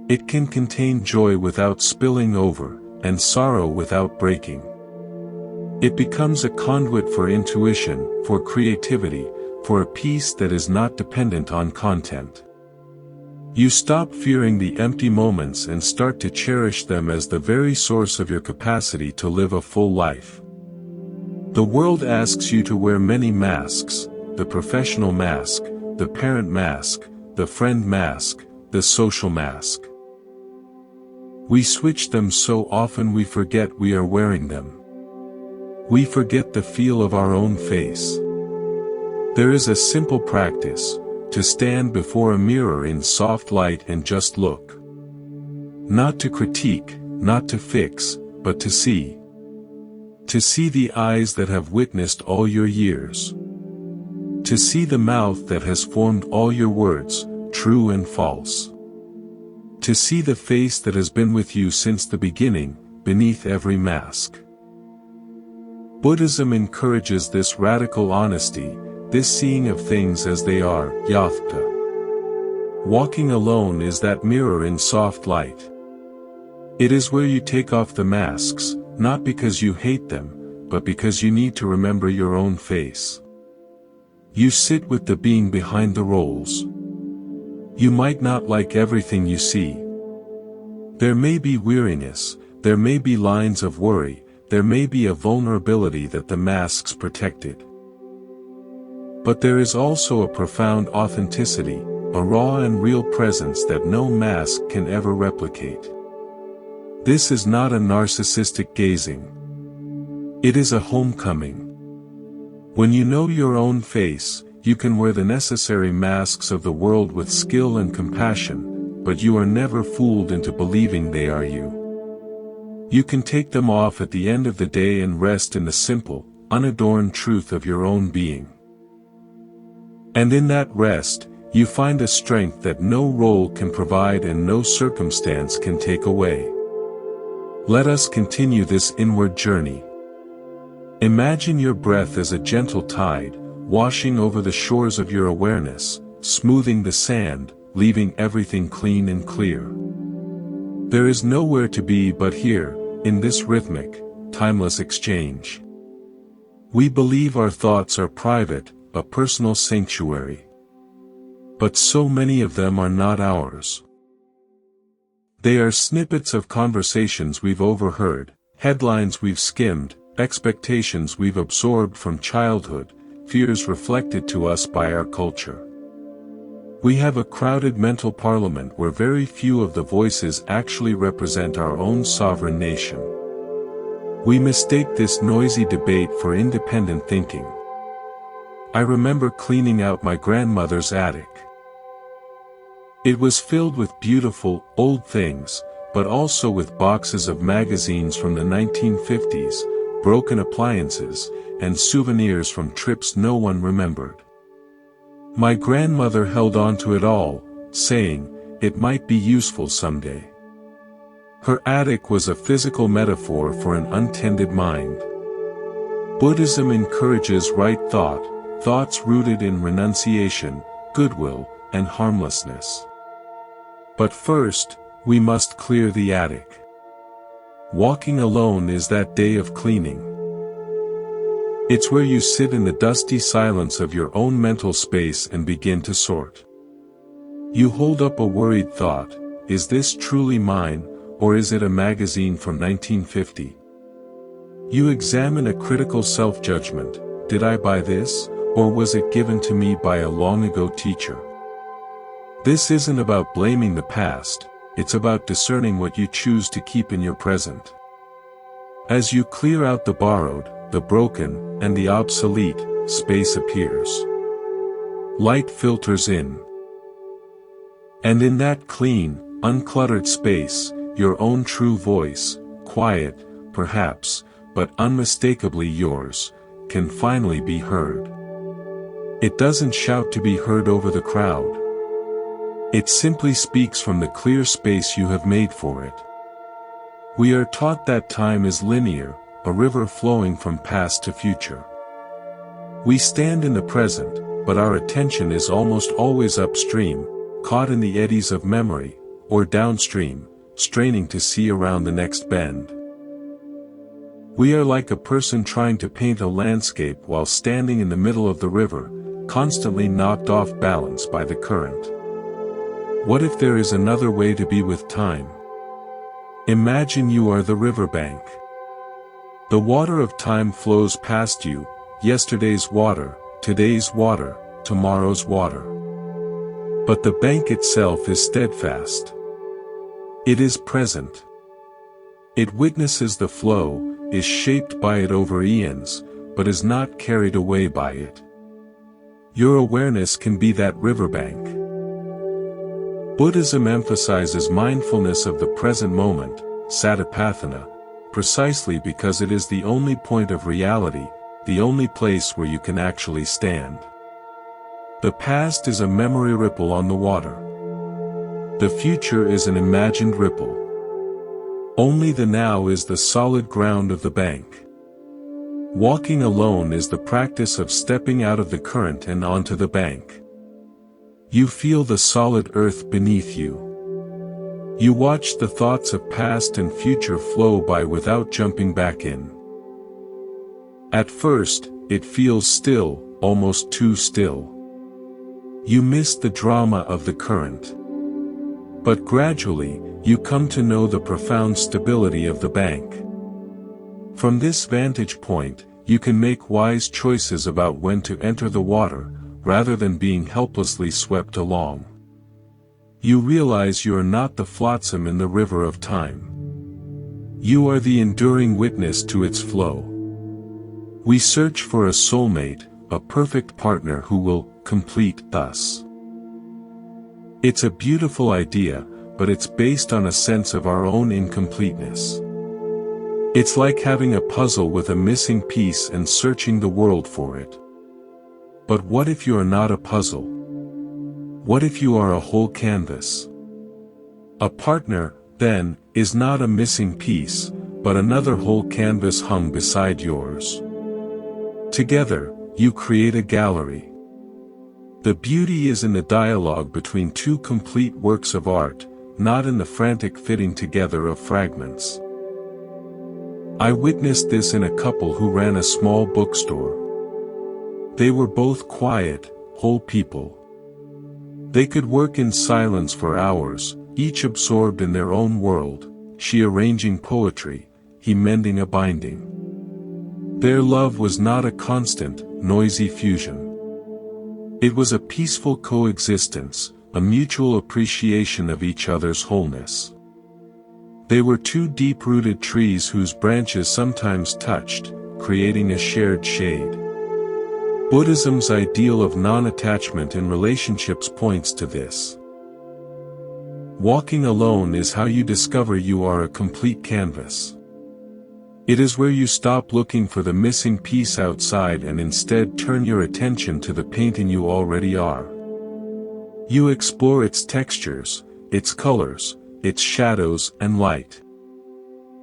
It can contain joy without spilling over, and sorrow without breaking. It becomes a conduit for intuition, for creativity, for a peace that is not dependent on content. You stop fearing the empty moments and start to cherish them as the very source of your capacity to live a full life. The world asks you to wear many masks: the professional mask, the parent mask, the friend mask, the social mask. We switch them so often we forget we are wearing them. We forget the feel of our own face. There is a simple practice: to stand before a mirror in soft light and just look. Not to critique, not to fix, but to see. To see the eyes that have witnessed all your years. To see the mouth that has formed all your words, true and false. To see the face that has been with you since the beginning, beneath every mask. Buddhism encourages this radical honesty, this seeing of things as they are, yatha. Walking alone is that mirror in soft light. It is where you take off the masks, not because you hate them, but because you need to remember your own face. You sit with the being behind the roles. You might not like everything you see. There may be weariness, there may be lines of worry, there may be a vulnerability that the masks protected. But there is also a profound authenticity, a raw and real presence that no mask can ever replicate. This is not a narcissistic gazing. It is a homecoming. When you know your own face, you can wear the necessary masks of the world with skill and compassion, but you are never fooled into believing they are you. You can take them off at the end of the day and rest in the simple, unadorned truth of your own being. And in that rest, you find a strength that no role can provide and no circumstance can take away. Let us continue this inward journey. Imagine your breath as a gentle tide, washing over the shores of your awareness, smoothing the sand, leaving everything clean and clear. There is nowhere to be but here, in this rhythmic, timeless exchange. We believe our thoughts are private, a personal sanctuary. But so many of them are not ours. They are snippets of conversations we've overheard, headlines we've skimmed, expectations we've absorbed from childhood, fears reflected to us by our culture. We have a crowded mental parliament where very few of the voices actually represent our own sovereign nation. We mistake this noisy debate for independent thinking. I remember cleaning out my grandmother's attic. It was filled with beautiful, old things, but also with boxes of magazines from the 1950s, broken appliances, and souvenirs from trips no one remembered. My grandmother held on to it all, saying, it might be useful someday. Her attic was a physical metaphor for an untended mind. Buddhism encourages right thought, thoughts rooted in renunciation, goodwill, and harmlessness. But first, we must clear the attic. Walking alone is that day of cleaning. It's where you sit in the dusty silence of your own mental space and begin to sort. You hold up a worried thought: is this truly mine, or is it a magazine from 1950? You examine a critical self-judgment: did I buy this, or was it given to me by a long-ago teacher? This isn't about blaming the past, it's about discerning what you choose to keep in your present. As you clear out the borrowed, the broken, and the obsolete, space appears. Light filters in. And in that clean, uncluttered space, your own true voice, quiet, perhaps, but unmistakably yours, can finally be heard. It doesn't shout to be heard over the crowd. It simply speaks from the clear space you have made for it. We are taught that time is linear, a river flowing from past to future. We stand in the present, but our attention is almost always upstream, caught in the eddies of memory, or downstream, straining to see around the next bend. We are like a person trying to paint a landscape while standing in the middle of the river, constantly knocked off balance by the current. What if there is another way to be with time? Imagine you are the riverbank. The water of time flows past you, yesterday's water, today's water, tomorrow's water. But the bank itself is steadfast. It is present. It witnesses the flow, is shaped by it over eons, but is not carried away by it. Your awareness can be that riverbank. Buddhism emphasizes mindfulness of the present moment, satipatthana, precisely because it is the only point of reality, the only place where you can actually stand. The past is a memory ripple on the water. The future is an imagined ripple. Only the now is the solid ground of the bank. Walking alone is the practice of stepping out of the current and onto the bank. You feel the solid earth beneath you. You watch the thoughts of past and future flow by without jumping back in. At first, it feels still, almost too still. You miss the drama of the current. But gradually, you come to know the profound stability of the bank. From this vantage point, you can make wise choices about when to enter the water, rather than being helplessly swept along. You realize you are not the flotsam in the river of time. You are the enduring witness to its flow. We search for a soulmate, a perfect partner who will complete us. It's a beautiful idea, but it's based on a sense of our own incompleteness. It's like having a puzzle with a missing piece and searching the world for it. But what if you are not a puzzle? What if you are a whole canvas? A partner, then, is not a missing piece, but another whole canvas hung beside yours. Together, you create a gallery. The beauty is in the dialogue between two complete works of art, not in the frantic fitting together of fragments. I witnessed this in a couple who ran a small bookstore. They were both quiet, whole people. They could work in silence for hours, each absorbed in their own world, she arranging poetry, he mending a binding. Their love was not a constant, noisy fusion. It was a peaceful coexistence, a mutual appreciation of each other's wholeness. They were two deep-rooted trees whose branches sometimes touched, creating a shared shade. Buddhism's ideal of non-attachment in relationships points to this. Walking alone is how you discover you are a complete canvas. It is where you stop looking for the missing piece outside and instead turn your attention to the painting you already are. You explore its textures, its colors, its shadows and light.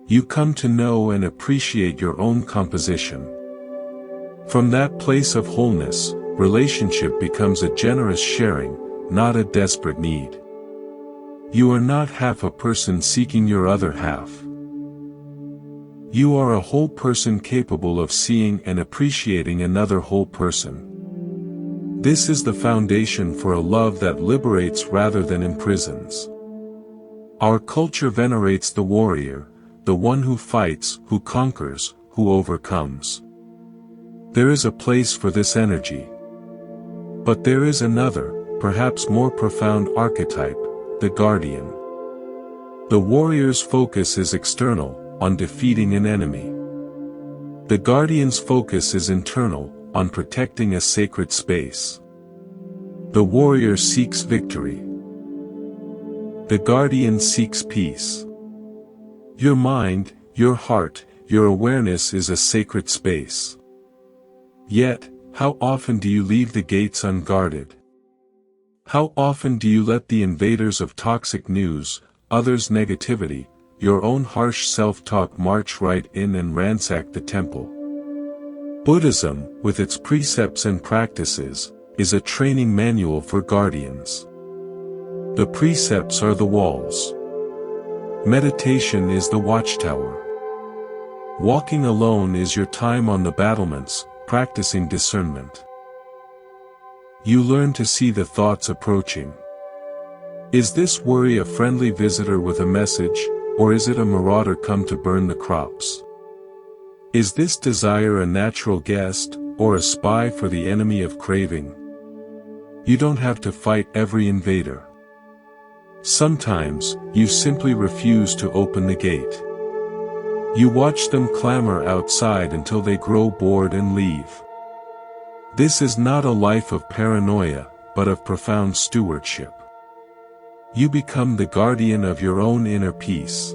You come to know and appreciate your own composition. From that place of wholeness, relationship becomes a generous sharing, not a desperate need. You are not half a person seeking your other half. You are a whole person capable of seeing and appreciating another whole person. This is the foundation for a love that liberates rather than imprisons. Our culture venerates the warrior, the one who fights, who conquers, who overcomes. There is a place for this energy. But there is another, perhaps more profound archetype, the guardian. The warrior's focus is external, on defeating an enemy. The guardian's focus is internal, on protecting a sacred space. The warrior seeks victory. The guardian seeks peace. Your mind, your heart, your awareness is a sacred space. Yet, how often do you leave the gates unguarded? How often do you let the invaders of toxic news, others' negativity, your own harsh self-talk march right in and ransack the temple? Buddhism, with its precepts and practices, is a training manual for guardians. The precepts are the walls. Meditation is the watchtower. Walking alone is your time on the battlements, practicing discernment. You learn to see the thoughts approaching. Is this worry a friendly visitor with a message, or is it a marauder come to burn the crops? Is this desire a natural guest, or a spy for the enemy of craving? You don't have to fight every invader. Sometimes, you simply refuse to open the gate. You watch them clamor outside until they grow bored and leave. This is not a life of paranoia, but of profound stewardship. You become the guardian of your own inner peace.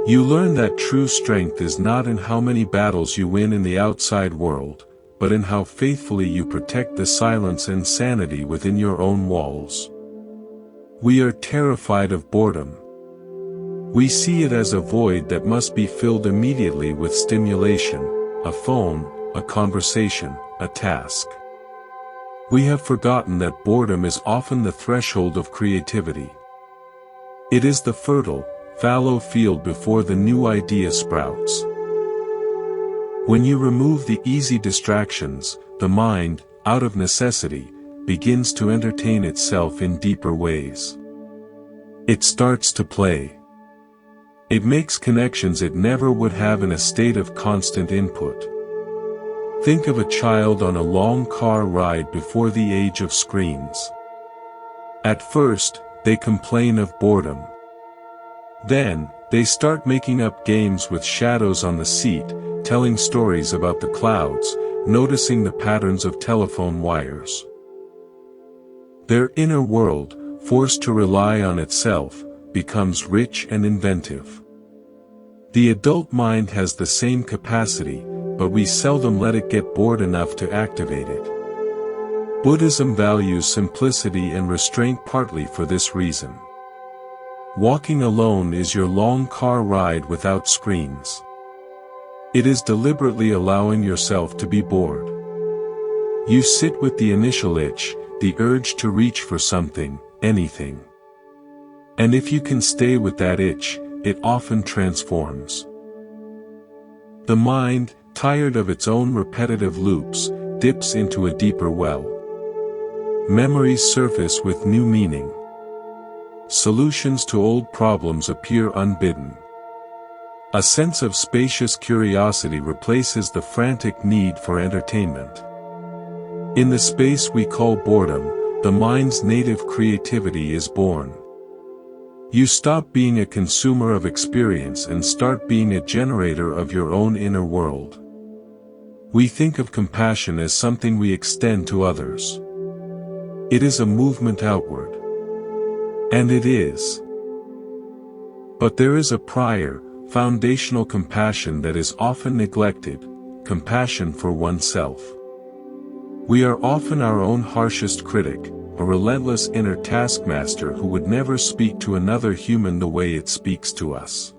You learn that true strength is not in how many battles you win in the outside world, but in how faithfully you protect the silence and sanity within your own walls. We are terrified of boredom. We see it as a void that must be filled immediately with stimulation, a phone, a conversation, a task. We have forgotten that boredom is often the threshold of creativity. It is the fertile, fallow field before the new idea sprouts. When you remove the easy distractions, the mind, out of necessity, begins to entertain itself in deeper ways. It starts to play. It makes connections it never would have in a state of constant input. Think of a child on a long car ride before the age of screens. At first, they complain of boredom. Then, they start making up games with shadows on the seat, telling stories about the clouds, noticing the patterns of telephone wires. Their inner world, forced to rely on itself, becomes rich and inventive. The adult mind has the same capacity, but we seldom let it get bored enough to activate it. Buddhism values simplicity and restraint partly for this reason. Walking alone is your long car ride without screens. It is deliberately allowing yourself to be bored. You sit with the initial itch, the urge to reach for something, anything. And if you can stay with that itch, it often transforms. The mind, tired of its own repetitive loops, dips into a deeper well. Memories surface with new meaning. Solutions to old problems appear unbidden. A sense of spacious curiosity replaces the frantic need for entertainment. In the space we call boredom, the mind's native creativity is born. You stop being a consumer of experience and start being a generator of your own inner world. We think of compassion as something we extend to others. It is a movement outward. And it is. But there is a prior, foundational compassion that is often neglected, compassion for oneself. We are often our own harshest critic, a relentless inner taskmaster who would never speak to another human the way it speaks to us.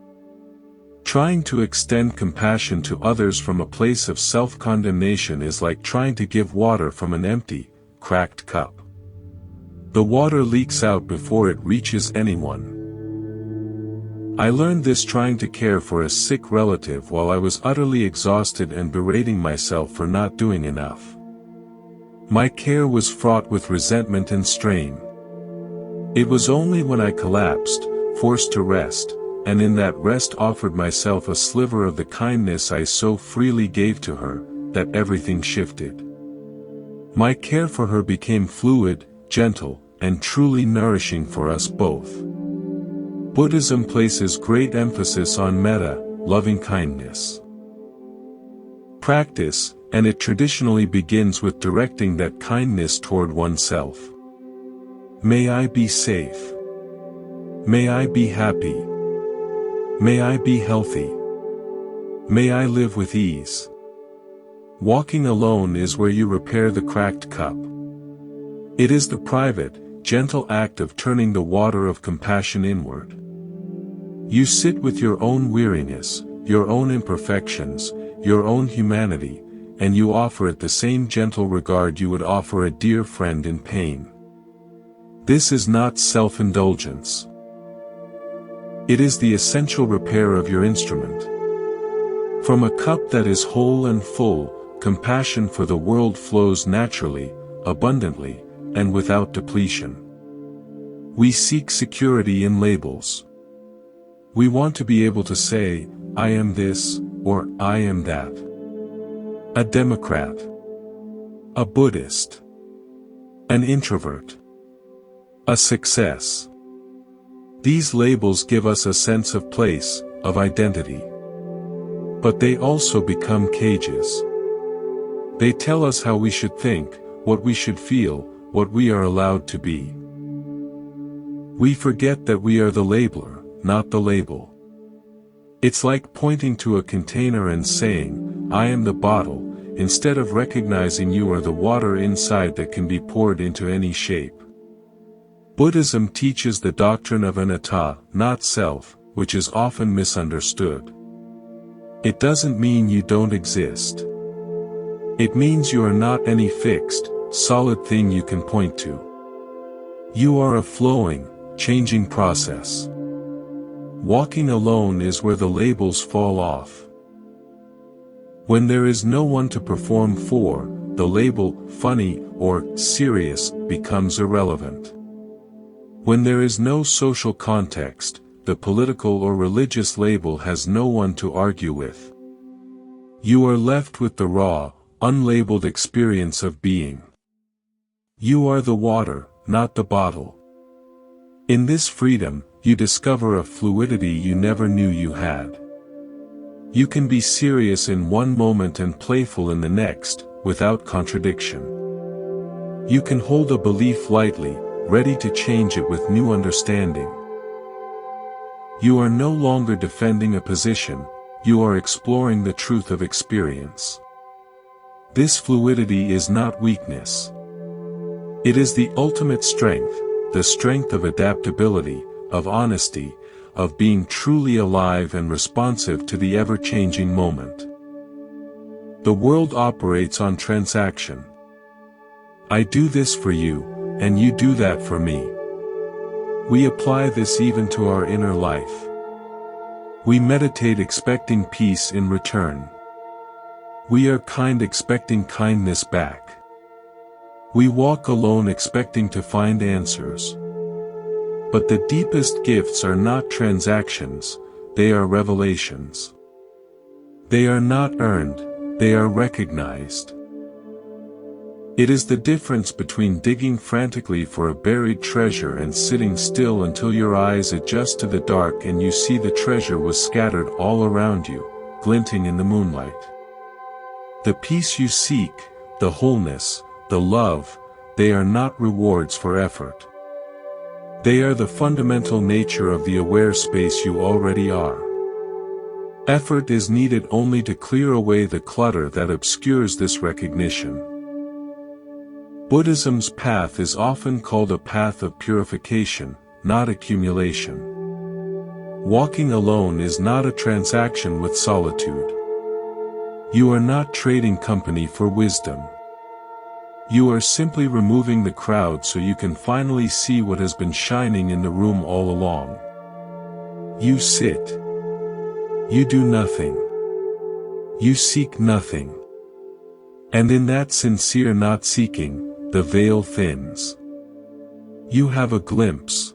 Trying to extend compassion to others from a place of self-condemnation is like trying to give water from an empty, cracked cup. The water leaks out before it reaches anyone. I learned this trying to care for a sick relative while I was utterly exhausted and berating myself for not doing enough. My care was fraught with resentment and strain. It was only when I collapsed, forced to rest, and in that rest offered myself a sliver of the kindness I so freely gave to her, that everything shifted. My care for her became fluid, gentle, and truly nourishing for us both. Buddhism places great emphasis on metta, loving kindness. Practice, and it traditionally begins with directing that kindness toward oneself. May I be safe. May I be happy. May I be healthy. May I live with ease. Walking alone is where you repair the cracked cup. It is the private, gentle act of turning the water of compassion inward. You sit with your own weariness, your own imperfections, your own humanity, and you offer it the same gentle regard you would offer a dear friend in pain. This is not self-indulgence. It is the essential repair of your instrument. From a cup that is whole and full, compassion for the world flows naturally, abundantly, and without depletion. We seek security in labels. We want to be able to say, I am this, or I am that. A Democrat. A Buddhist. An introvert. A success. These labels give us a sense of place, of identity. But they also become cages. They tell us how we should think, what we should feel, what we are allowed to be. We forget that we are the labeler, not the label. It's like pointing to a container and saying, I am the bottle, instead of recognizing you are the water inside that can be poured into any shape. Buddhism teaches the doctrine of anatta, not self, which is often misunderstood. It doesn't mean you don't exist. It means you are not any fixed, solid thing you can point to. You are a flowing, changing process. Walking alone is where the labels fall off. When there is no one to perform for, the label, funny, or serious, becomes irrelevant. When there is no social context, the political or religious label has no one to argue with. You are left with the raw, unlabeled experience of being. You are the water, not the bottle. In this freedom, you discover a fluidity you never knew you had. You can be serious in one moment and playful in the next, without contradiction. You can hold a belief lightly, ready to change it with new understanding. You are no longer defending a position, you are exploring the truth of experience. This fluidity is not weakness. It is the ultimate strength, the strength of adaptability, of honesty, of being truly alive and responsive to the ever-changing moment. The world operates on transaction. I do this for you, and you do that for me. We apply this even to our inner life. We meditate expecting peace in return. We are kind expecting kindness back. We walk alone expecting to find answers. But the deepest gifts are not transactions, they are revelations. They are not earned, they are recognized. It is the difference between digging frantically for a buried treasure and sitting still until your eyes adjust to the dark and you see the treasure was scattered all around you, glinting in the moonlight. The peace you seek, the wholeness, the love, they are not rewards for effort. They are the fundamental nature of the aware space you already are. Effort is needed only to clear away the clutter that obscures this recognition. Buddhism's path is often called a path of purification, not accumulation. Walking alone is not a transaction with solitude. You are not trading company for wisdom. You are simply removing the crowd so you can finally see what has been shining in the room all along. You sit. You do nothing. You seek nothing. And in that sincere not seeking, the veil thins. You have a glimpse.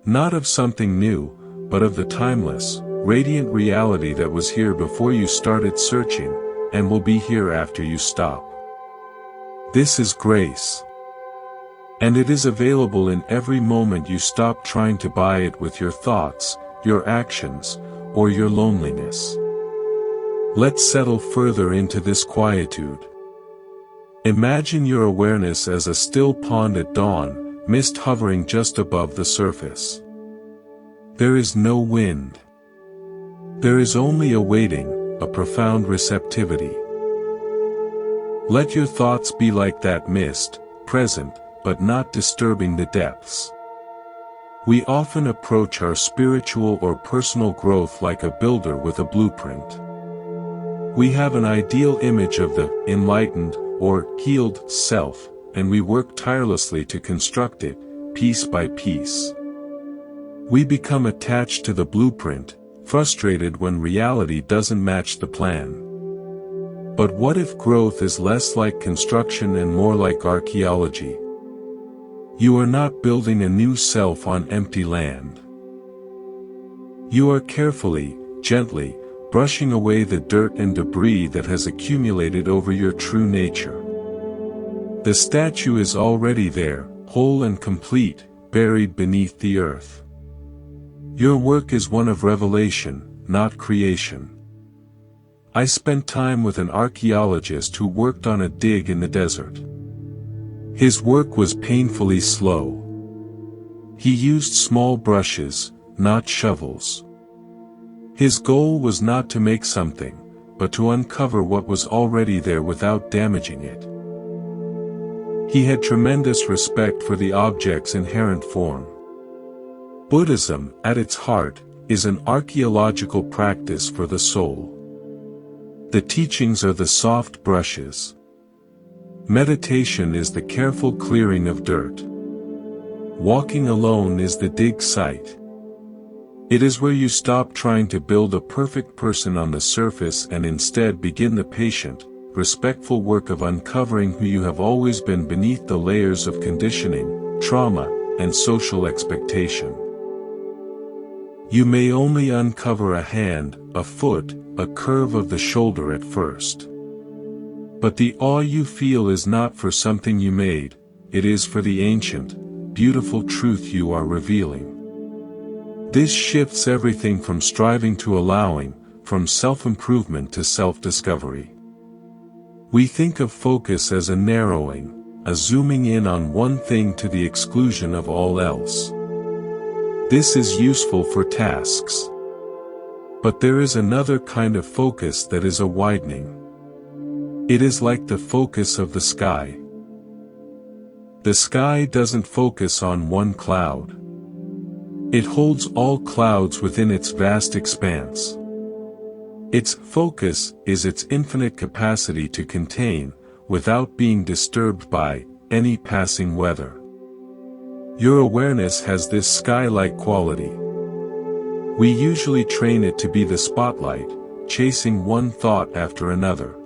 Not of something new, but of the timeless, radiant reality that was here before you started searching, and will be here after you stop. This is grace. And it is available in every moment you stop trying to buy it with your thoughts, your actions, or your loneliness. Let's settle further into this quietude. Imagine your awareness as a still pond at dawn, mist hovering just above the surface. There is no wind. There is only a waiting, a profound receptivity. Let your thoughts be like that mist, present, but not disturbing the depths. We often approach our spiritual or personal growth like a builder with a blueprint. We have an ideal image of the enlightened or healed self, and we work tirelessly to construct it, piece by piece. We become attached to the blueprint, frustrated when reality doesn't match the plan. But what if growth is less like construction and more like archaeology? You are not building a new self on empty land. You are carefully, gently, brushing away the dirt and debris that has accumulated over your true nature. The statue is already there, whole and complete, buried beneath the earth. Your work is one of revelation, not creation. I spent time with an archaeologist who worked on a dig in the desert. His work was painfully slow. He used small brushes, not shovels. His goal was not to make something, but to uncover what was already there without damaging it. He had tremendous respect for the object's inherent form. Buddhism, at its heart, is an archaeological practice for the soul. The teachings are the soft brushes. Meditation is the careful clearing of dirt. Walking alone is the dig site. It is where you stop trying to build a perfect person on the surface and instead begin the patient, respectful work of uncovering who you have always been beneath the layers of conditioning, trauma, and social expectation. You may only uncover a hand, a foot, a curve of the shoulder at first. But the awe you feel is not for something you made, it is for the ancient, beautiful truth you are revealing. This shifts everything from striving to allowing, from self-improvement to self-discovery. We think of focus as a narrowing, a zooming in on one thing to the exclusion of all else. This is useful for tasks. But there is another kind of focus that is a widening. It is like the focus of the sky. The sky doesn't focus on one cloud. It holds all clouds within its vast expanse. Its focus is its infinite capacity to contain, without being disturbed by, any passing weather. Your awareness has this sky-like quality. We usually train it to be the spotlight, chasing one thought after another.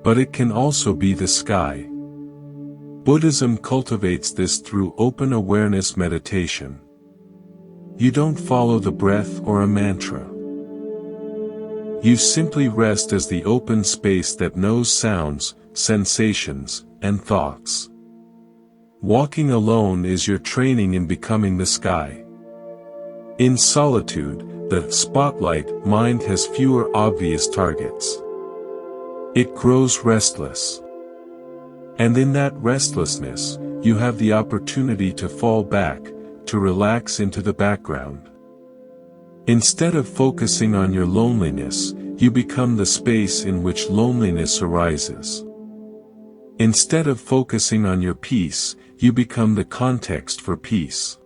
But it can also be the sky. Buddhism cultivates this through open awareness meditation. You don't follow the breath or a mantra. You simply rest as the open space that knows sounds, sensations, and thoughts. Walking alone is your training in becoming the sky. In solitude, the spotlight mind has fewer obvious targets. It grows restless. And in that restlessness, you have the opportunity to fall back, to relax into the background. Instead of focusing on your loneliness, you become the space in which loneliness arises. Instead of focusing on your peace, you become the context for peace.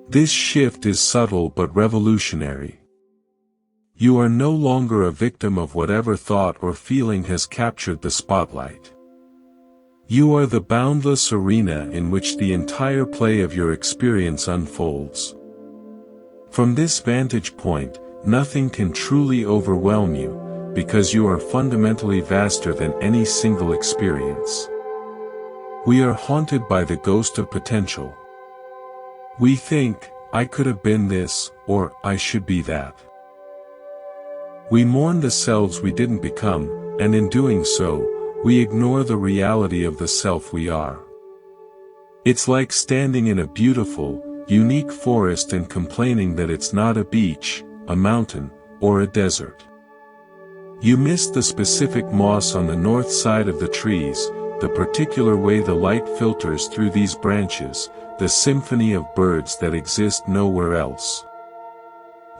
This shift is subtle but revolutionary. You are no longer a victim of whatever thought or feeling has captured the spotlight. You are the boundless arena in which the entire play of your experience unfolds. From this vantage point, nothing can truly overwhelm you, because you are fundamentally vaster than any single experience. We are haunted by the ghost of potential. We think, I could have been this, or I should be that. We mourn the selves we didn't become, and in doing so, we ignore the reality of the self we are. It's like standing in a beautiful, unique forest and complaining that it's not a beach, a mountain, or a desert. You miss the specific moss on the north side of the trees, the particular way the light filters through these branches, the symphony of birds that exist nowhere else.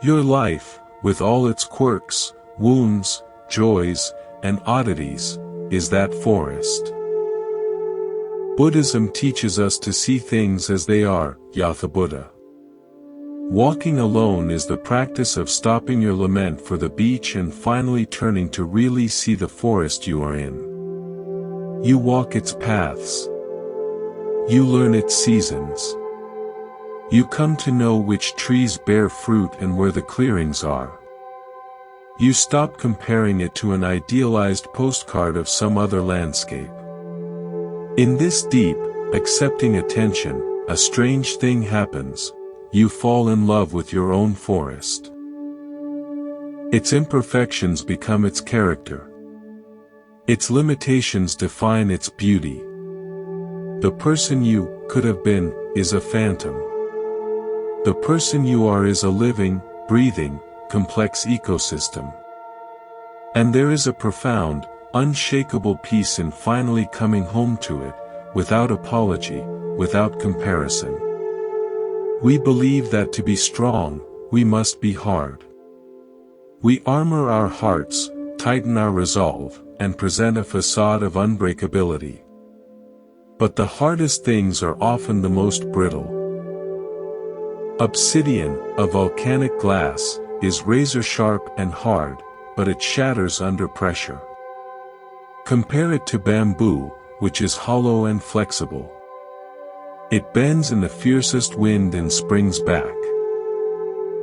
Your life, with all its quirks, wounds, joys, and oddities, is that forest. Buddhism teaches us to see things as they are, Yatha Buddha. Walking alone is the practice of stopping your lament for the beach and finally turning to really see the forest you are in. You walk its paths. You learn its seasons. You come to know which trees bear fruit and where the clearings are. You stop comparing it to an idealized postcard of some other landscape. In this deep, accepting attention, a strange thing happens: you fall in love with your own forest. Its imperfections become its character. Its limitations define its beauty. The person you could have been is a phantom. The person you are is a living, breathing, complex ecosystem. And there is a profound, unshakable peace in finally coming home to it, without apology, without comparison. We believe that to be strong, we must be hard. We armor our hearts, tighten our resolve, and present a facade of unbreakability. But the hardest things are often the most brittle. Obsidian, a volcanic glass, is razor-sharp and hard, but it shatters under pressure. Compare it to bamboo, which is hollow and flexible. It bends in the fiercest wind and springs back.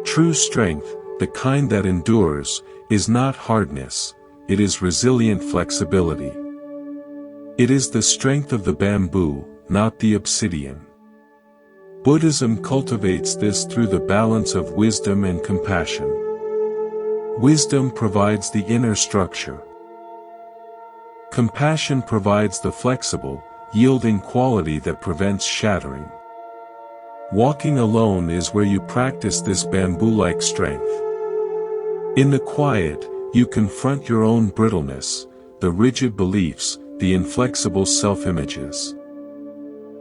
True strength, the kind that endures, is not hardness, it is resilient flexibility. It is the strength of the bamboo, not the obsidian. Buddhism cultivates this through the balance of wisdom and compassion. Wisdom provides the inner structure. Compassion provides the flexible, yielding quality that prevents shattering. Walking alone is where you practice this bamboo-like strength. In the quiet, you confront your own brittleness, the rigid beliefs, the inflexible self-images.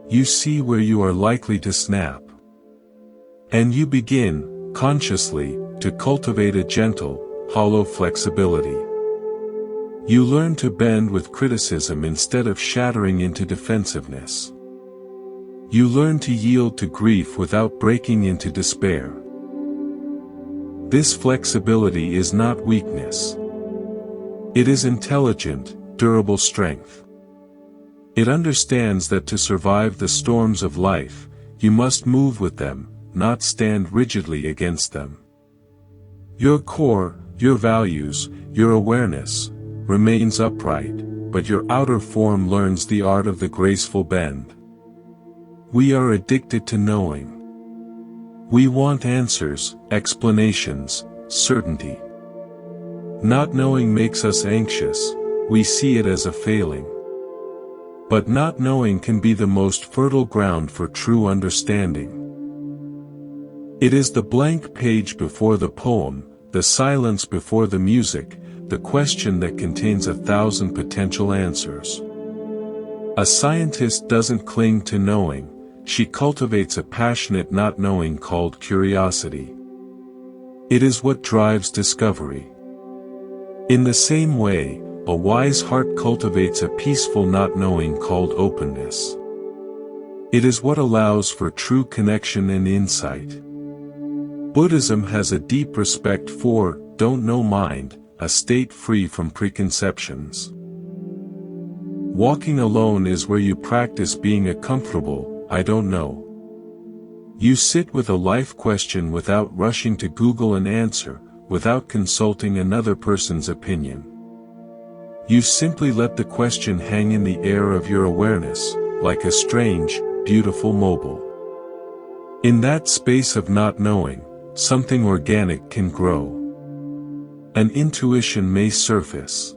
You see where you are likely to snap. And you begin, consciously, to cultivate a gentle, hollow flexibility. You learn to bend with criticism instead of shattering into defensiveness. You learn to yield to grief without breaking into despair. This flexibility is not weakness. It is intelligent, durable strength. It understands that to survive the storms of life, you must move with them, not stand rigidly against them. Your core, your values, your awareness, remains upright, but your outer form learns the art of the graceful bend. We are addicted to knowing. We want answers, explanations, certainty. Not knowing makes us anxious, we see it as a failing. But not knowing can be the most fertile ground for true understanding. It is the blank page before the poem, the silence before the music, the question that contains 1,000 potential answers. A scientist doesn't cling to knowing, she cultivates a passionate not knowing called curiosity. It is what drives discovery. In the same way, a wise heart cultivates a peaceful not knowing called openness. It is what allows for true connection and insight. Buddhism has a deep respect for don't know mind, a state free from preconceptions. Walking alone is where you practice being a comfortable, I don't know. You sit with a life question without rushing to Google an answer, without consulting another person's opinion. You simply let the question hang in the air of your awareness, like a strange, beautiful mobile. In that space of not knowing, something organic can grow. An intuition may surface.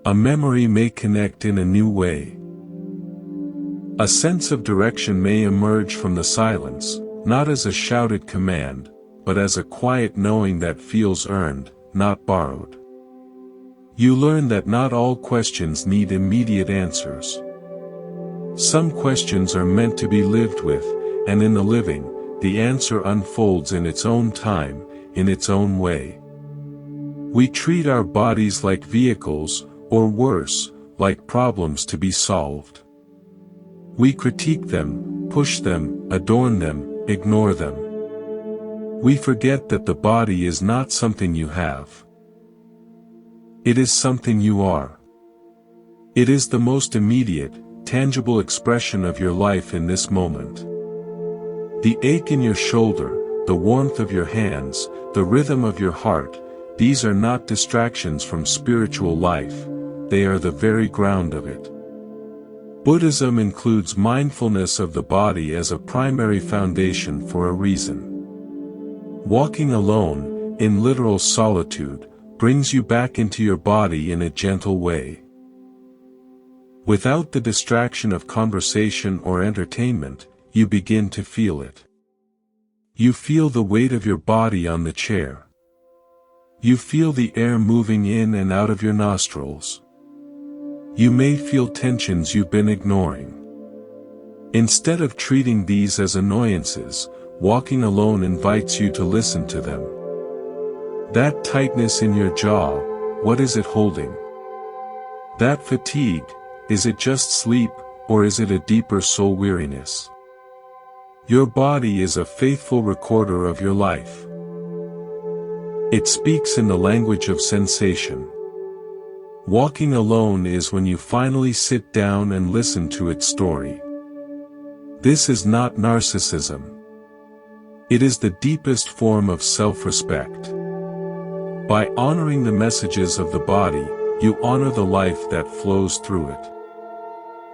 A memory may connect in a new way. A sense of direction may emerge from the silence, not as a shouted command, but as a quiet knowing that feels earned, not borrowed. You learn that not all questions need immediate answers. Some questions are meant to be lived with, and in the living, the answer unfolds in its own time, in its own way. We treat our bodies like vehicles, or worse, like problems to be solved. We critique them, push them, adorn them, ignore them. We forget that the body is not something you have. It is something you are. It is the most immediate, tangible expression of your life in this moment. The ache in your shoulder, the warmth of your hands, the rhythm of your heart, these are not distractions from spiritual life, they are the very ground of it. Buddhism includes mindfulness of the body as a primary foundation for a reason. Walking alone, in literal solitude, brings you back into your body in a gentle way. Without the distraction of conversation or entertainment, you begin to feel it. You feel the weight of your body on the chair. You feel the air moving in and out of your nostrils. You may feel tensions you've been ignoring. Instead of treating these as annoyances, walking alone invites you to listen to them. That tightness in your jaw, what is it holding? That fatigue, is it just sleep, or is it a deeper soul weariness? Your body is a faithful recorder of your life. It speaks in the language of sensation. Walking alone is when you finally sit down and listen to its story. This is not narcissism. It is the deepest form of self-respect. By honoring the messages of the body, you honor the life that flows through it.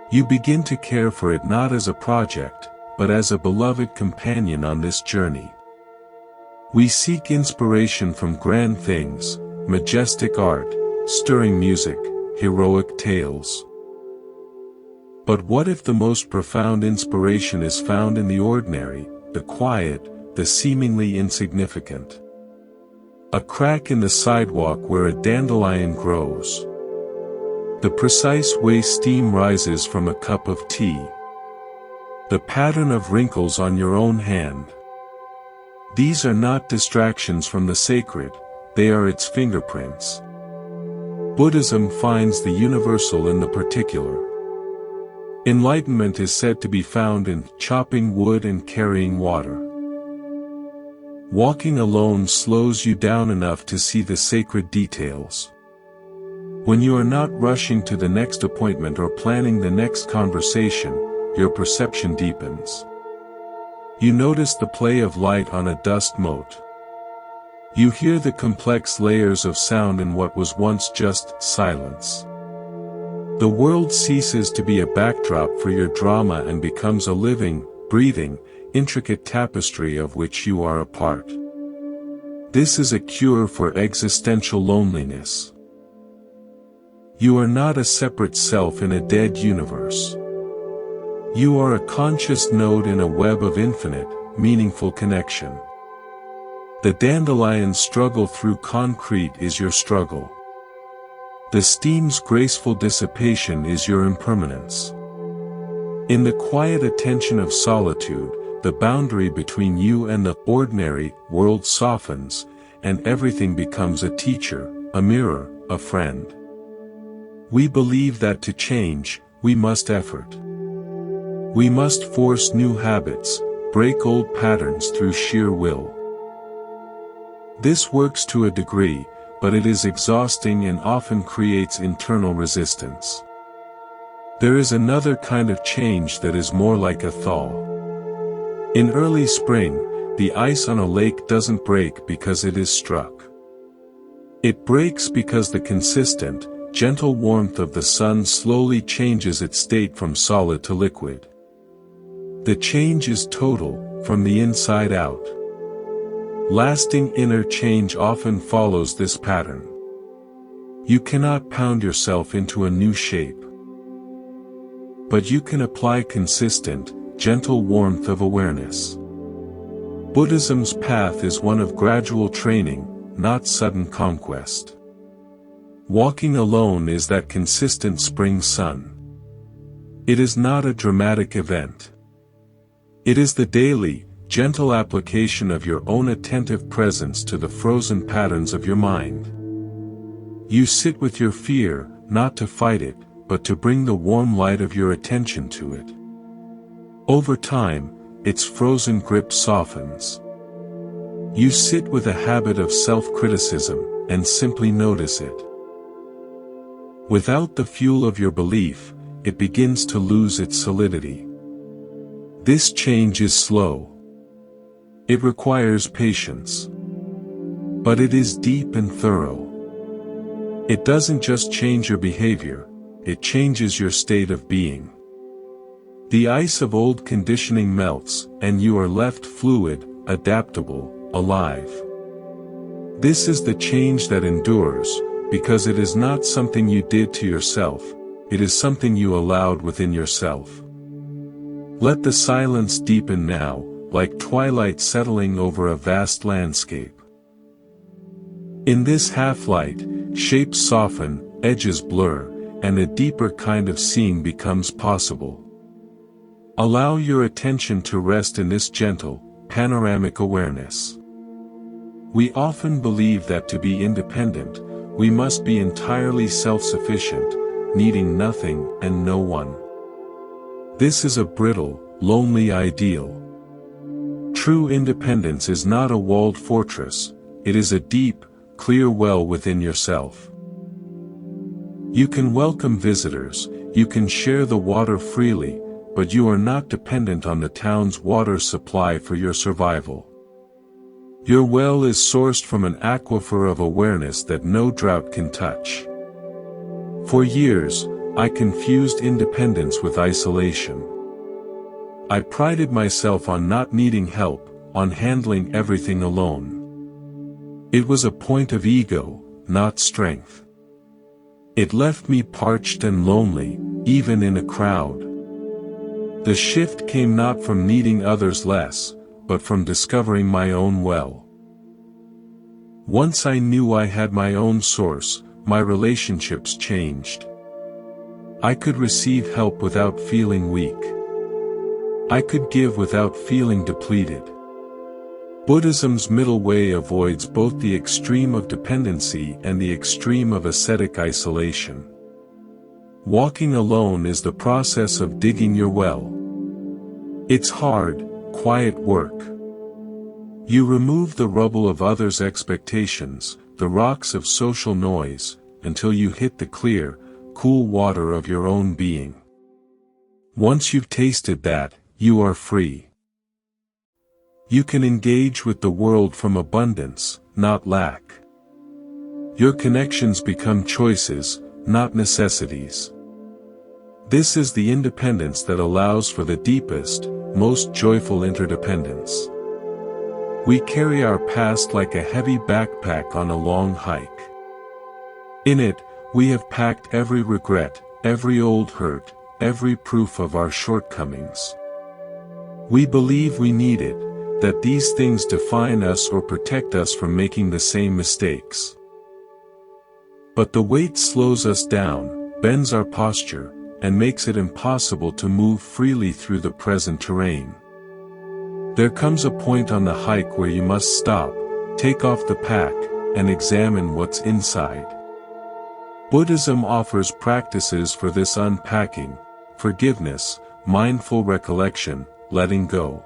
You begin to care for it not as a project, but as a beloved companion on this journey. We seek inspiration from grand things, majestic art, stirring music, heroic tales. But what if the most profound inspiration is found in the ordinary, the quiet, the seemingly insignificant? A crack in the sidewalk where a dandelion grows. The precise way steam rises from a cup of tea. The pattern of wrinkles on your own hand. These are not distractions from the sacred, they are its fingerprints. Buddhism finds the universal in the particular. Enlightenment is said to be found in chopping wood and carrying water. Walking alone slows you down enough to see the sacred details. When you are not rushing to the next appointment or planning the next conversation, your perception deepens. You notice the play of light on a dust mote. You hear the complex layers of sound in what was once just silence. The world ceases to be a backdrop for your drama and becomes a living, breathing, intricate tapestry of which you are a part. This is a cure for existential loneliness. You are not a separate self in a dead universe. You are a conscious node in a web of infinite, meaningful connection. The dandelion's struggle through concrete is your struggle. The steam's graceful dissipation is your impermanence. In the quiet attention of solitude, the boundary between you and the ordinary world softens, and everything becomes a teacher, a mirror, a friend. We believe that to change, we must effort. We must force new habits, break old patterns through sheer will. This works to a degree, but it is exhausting and often creates internal resistance. There is another kind of change that is more like a thaw. In early spring, the ice on a lake doesn't break because it is struck. It breaks because the consistent, gentle warmth of the sun slowly changes its state from solid to liquid. The change is total, from the inside out. Lasting inner change often follows this pattern. You cannot pound yourself into a new shape. But you can apply consistent, gentle warmth of awareness. Buddhism's path is one of gradual training, not sudden conquest. Walking alone is that consistent spring sun. It is not a dramatic event. It is the daily, gentle application of your own attentive presence to the frozen patterns of your mind. You sit with your fear, not to fight it, but to bring the warm light of your attention to it. Over time, its frozen grip softens. You sit with a habit of self-criticism, and simply notice it. Without the fuel of your belief, it begins to lose its solidity. This change is slow. It requires patience. But it is deep and thorough. It doesn't just change your behavior, it changes your state of being. The ice of old conditioning melts, and you are left fluid, adaptable, alive. This is the change that endures, because it is not something you did to yourself, it is something you allowed within yourself. Let the silence deepen now, like twilight settling over a vast landscape. In this half-light, shapes soften, edges blur, and a deeper kind of seeing becomes possible. Allow your attention to rest in this gentle, panoramic awareness. We often believe that to be independent, we must be entirely self-sufficient, needing nothing and no one. This is a brittle, lonely ideal. True independence is not a walled fortress, it is a deep, clear well within yourself. You can welcome visitors, you can share the water freely, but you are not dependent on the town's water supply for your survival. Your well is sourced from an aquifer of awareness that no drought can touch. For years, I confused independence with isolation. I prided myself on not needing help, on handling everything alone. It was a point of ego, not strength. It left me parched and lonely, even in a crowd. The shift came not from needing others less, but from discovering my own well. Once I knew I had my own source, my relationships changed. I could receive help without feeling weak. I could give without feeling depleted. Buddhism's middle way avoids both the extreme of dependency and the extreme of ascetic isolation. Walking alone is the process of digging your well. It's hard, quiet work. You remove the rubble of others' expectations, the rocks of social noise, until you hit the clear, cool water of your own being. Once you've tasted that, you are free. You can engage with the world from abundance, not lack. Your connections become choices, not necessities. This is the independence that allows for the deepest, most joyful interdependence. We carry our past like a heavy backpack on a long hike. In it, we have packed every regret, every old hurt, every proof of our shortcomings. We believe we need it, that these things define us or protect us from making the same mistakes. But the weight slows us down, bends our posture, and makes it impossible to move freely through the present terrain. There comes a point on the hike where you must stop, take off the pack, and examine what's inside. Buddhism offers practices for this unpacking: forgiveness, mindful recollection, letting go.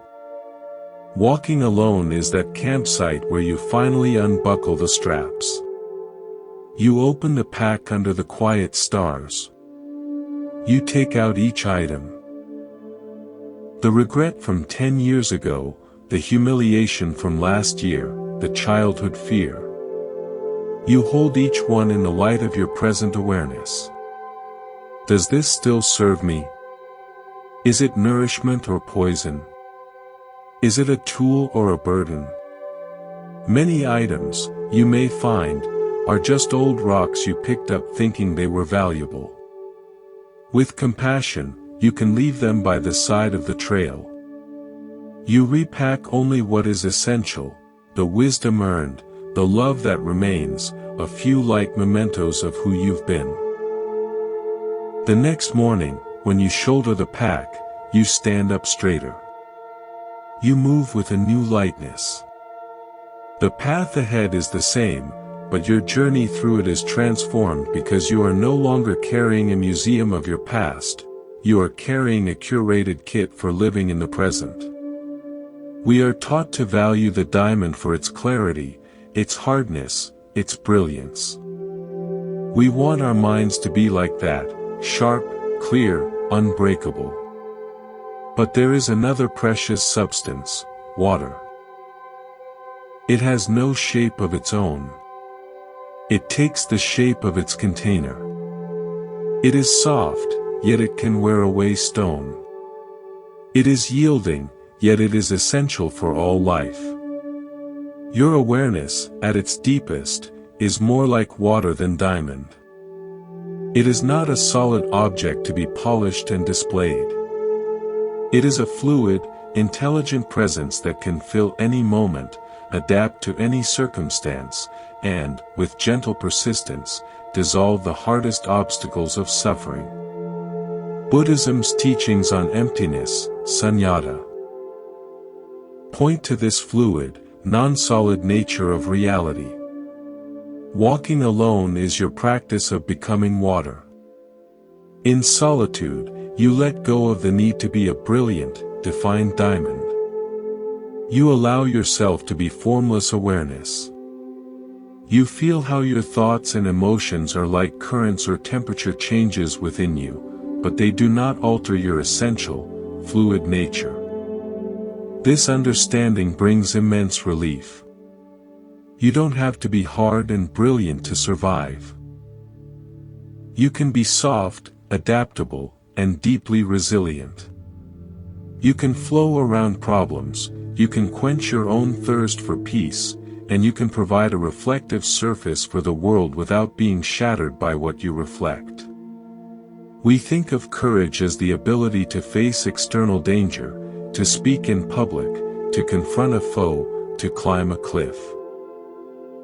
Walking alone is that campsite where you finally unbuckle the straps. You open the pack under the quiet stars. You take out each item. The regret from 10 years ago, the humiliation from last year, the childhood fear. You hold each one in the light of your present awareness. Does this still serve me? Is it nourishment or poison? Is it a tool or a burden? Many items, you may find, are just old rocks you picked up thinking they were valuable. With compassion, you can leave them by the side of the trail. You repack only what is essential, the wisdom earned, the love that remains, a few light mementos of who you've been. The next morning, when you shoulder the pack, you stand up straighter. You move with a new lightness. The path ahead is the same, but your journey through it is transformed because you are no longer carrying a museum of your past, you are carrying a curated kit for living in the present. We are taught to value the diamond for its clarity, its hardness, its brilliance. We want our minds to be like that, sharp, clear, unbreakable. But there is another precious substance: water. It has no shape of its own. It takes the shape of its container. It is soft, yet it can wear away stone. It is yielding, yet it is essential for all life. Your awareness, at its deepest, is more like water than diamond. It is not a solid object to be polished and displayed. It is a fluid, intelligent presence that can fill any moment, adapt to any circumstance, and, with gentle persistence, dissolve the hardest obstacles of suffering. Buddhism's teachings on emptiness, sunyata, point to this fluid, non-solid nature of reality. Walking alone is your practice of becoming water. In solitude, you let go of the need to be a brilliant, defined diamond. You allow yourself to be formless awareness. You feel how your thoughts and emotions are like currents or temperature changes within you, but they do not alter your essential, fluid nature. This understanding brings immense relief. You don't have to be hard and brilliant to survive. You can be soft, adaptable, and deeply resilient. You can flow around problems, you can quench your own thirst for peace, and you can provide a reflective surface for the world without being shattered by what you reflect. We think of courage as the ability to face external danger, to speak in public, to confront a foe, to climb a cliff.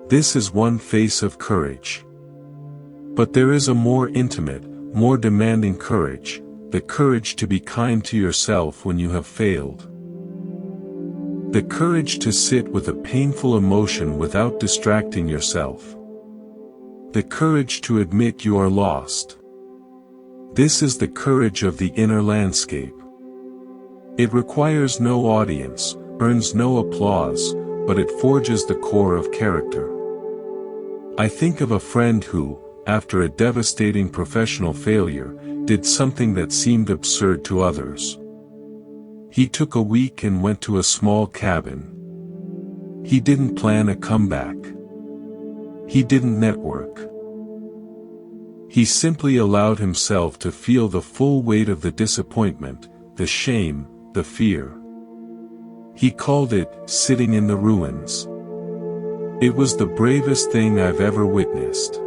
This is one face of courage. But there is a more intimate, more demanding courage, the courage to be kind to yourself when you have failed. The courage to sit with a painful emotion without distracting yourself. The courage to admit you are lost. This is the courage of the inner landscape. It requires no audience, earns no applause, but it forges the core of character. I think of a friend who, after a devastating professional failure, did something that seemed absurd to others. He took a week and went to a small cabin. He didn't plan a comeback. He didn't network. He simply allowed himself to feel the full weight of the disappointment, the shame, the fear. He called it sitting in the ruins. It was the bravest thing I've ever witnessed.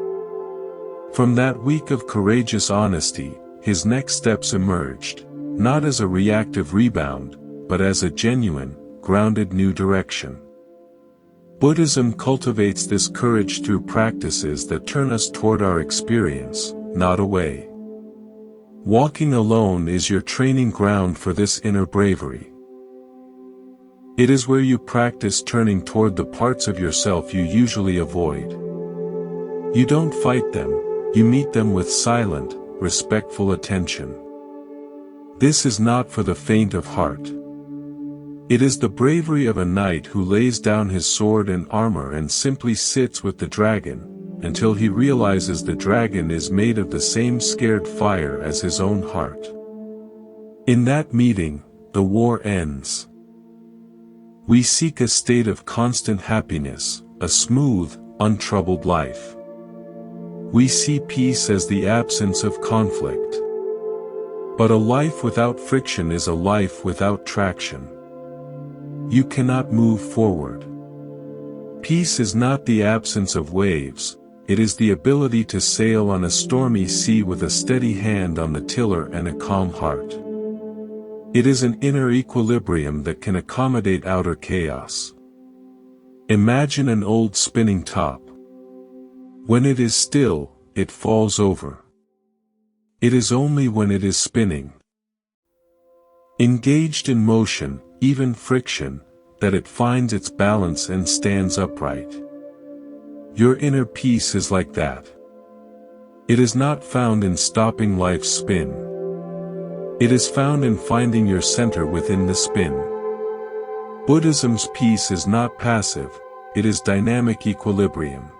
From that week of courageous honesty, his next steps emerged, not as a reactive rebound, but as a genuine, grounded new direction. Buddhism cultivates this courage through practices that turn us toward our experience, not away. Walking alone is your training ground for this inner bravery. It is where you practice turning toward the parts of yourself you usually avoid. You don't fight them, you meet them with silent, respectful attention. This is not for the faint of heart. It is the bravery of a knight who lays down his sword and armor and simply sits with the dragon, until he realizes the dragon is made of the same scared fire as his own heart. In that meeting, the war ends. We seek a state of constant happiness, a smooth, untroubled life. We see peace as the absence of conflict. But a life without friction is a life without traction. You cannot move forward. Peace is not the absence of waves, it is the ability to sail on a stormy sea with a steady hand on the tiller and a calm heart. It is an inner equilibrium that can accommodate outer chaos. Imagine an old spinning top. When it is still, it falls over. It is only when it is spinning, engaged in motion, even friction, that it finds its balance and stands upright. Your inner peace is like that. It is not found in stopping life's spin. It is found in finding your center within the spin. Buddhism's peace is not passive, it is dynamic equilibrium.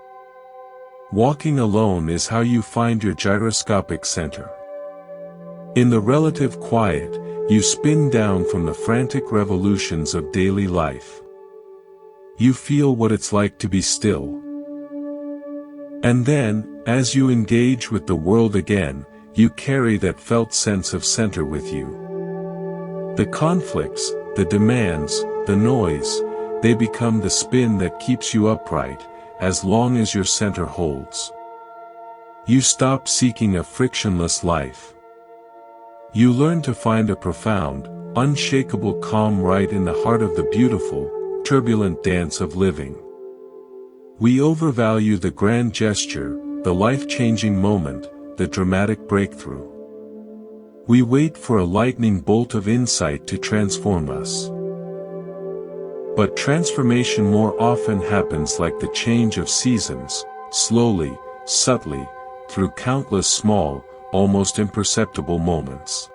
Walking alone is how you find your gyroscopic center. In the relative quiet, you spin down from the frantic revolutions of daily life. You feel what it's like to be still. And then, as you engage with the world again, you carry that felt sense of center with you. The conflicts, the demands, the noise, they become the spin that keeps you upright, as long as your center holds. You stop seeking a frictionless life. You learn to find a profound, unshakable calm right in the heart of the beautiful, turbulent dance of living. We overvalue the grand gesture, the life-changing moment, the dramatic breakthrough. We wait for a lightning bolt of insight to transform us. But transformation more often happens like the change of seasons, slowly, subtly, through countless small, almost imperceptible moments.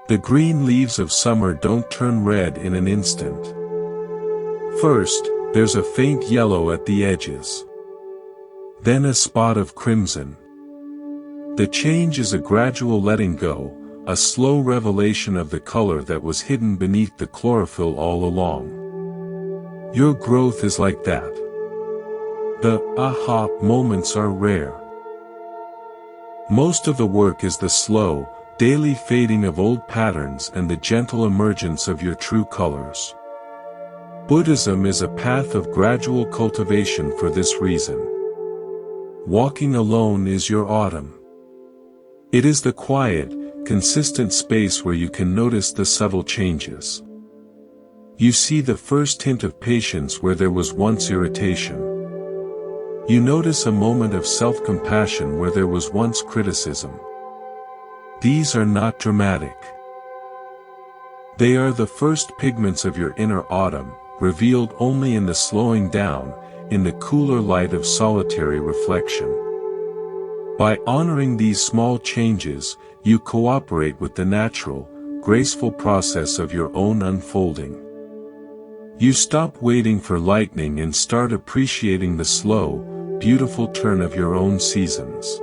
The green leaves of summer don't turn red in an instant. First, there's a faint yellow at the edges. Then a spot of crimson. The change is a gradual letting go, a slow revelation of the color that was hidden beneath the chlorophyll all along. Your growth is like that. The aha moments are rare. Most of the work is the slow, daily fading of old patterns and the gentle emergence of your true colors. Buddhism is a path of gradual cultivation for this reason. Walking alone is your autumn. It is the quiet, consistent space where you can notice the subtle changes. You see the first hint of patience where there was once irritation. You notice a moment of self-compassion where there was once criticism. These are not dramatic. They are the first pigments of your inner autumn, revealed only in the slowing down, in the cooler light of solitary reflection. By honoring these small changes, you cooperate with the natural, graceful process of your own unfolding. You stop waiting for lightning and start appreciating the slow, beautiful turn of your own seasons.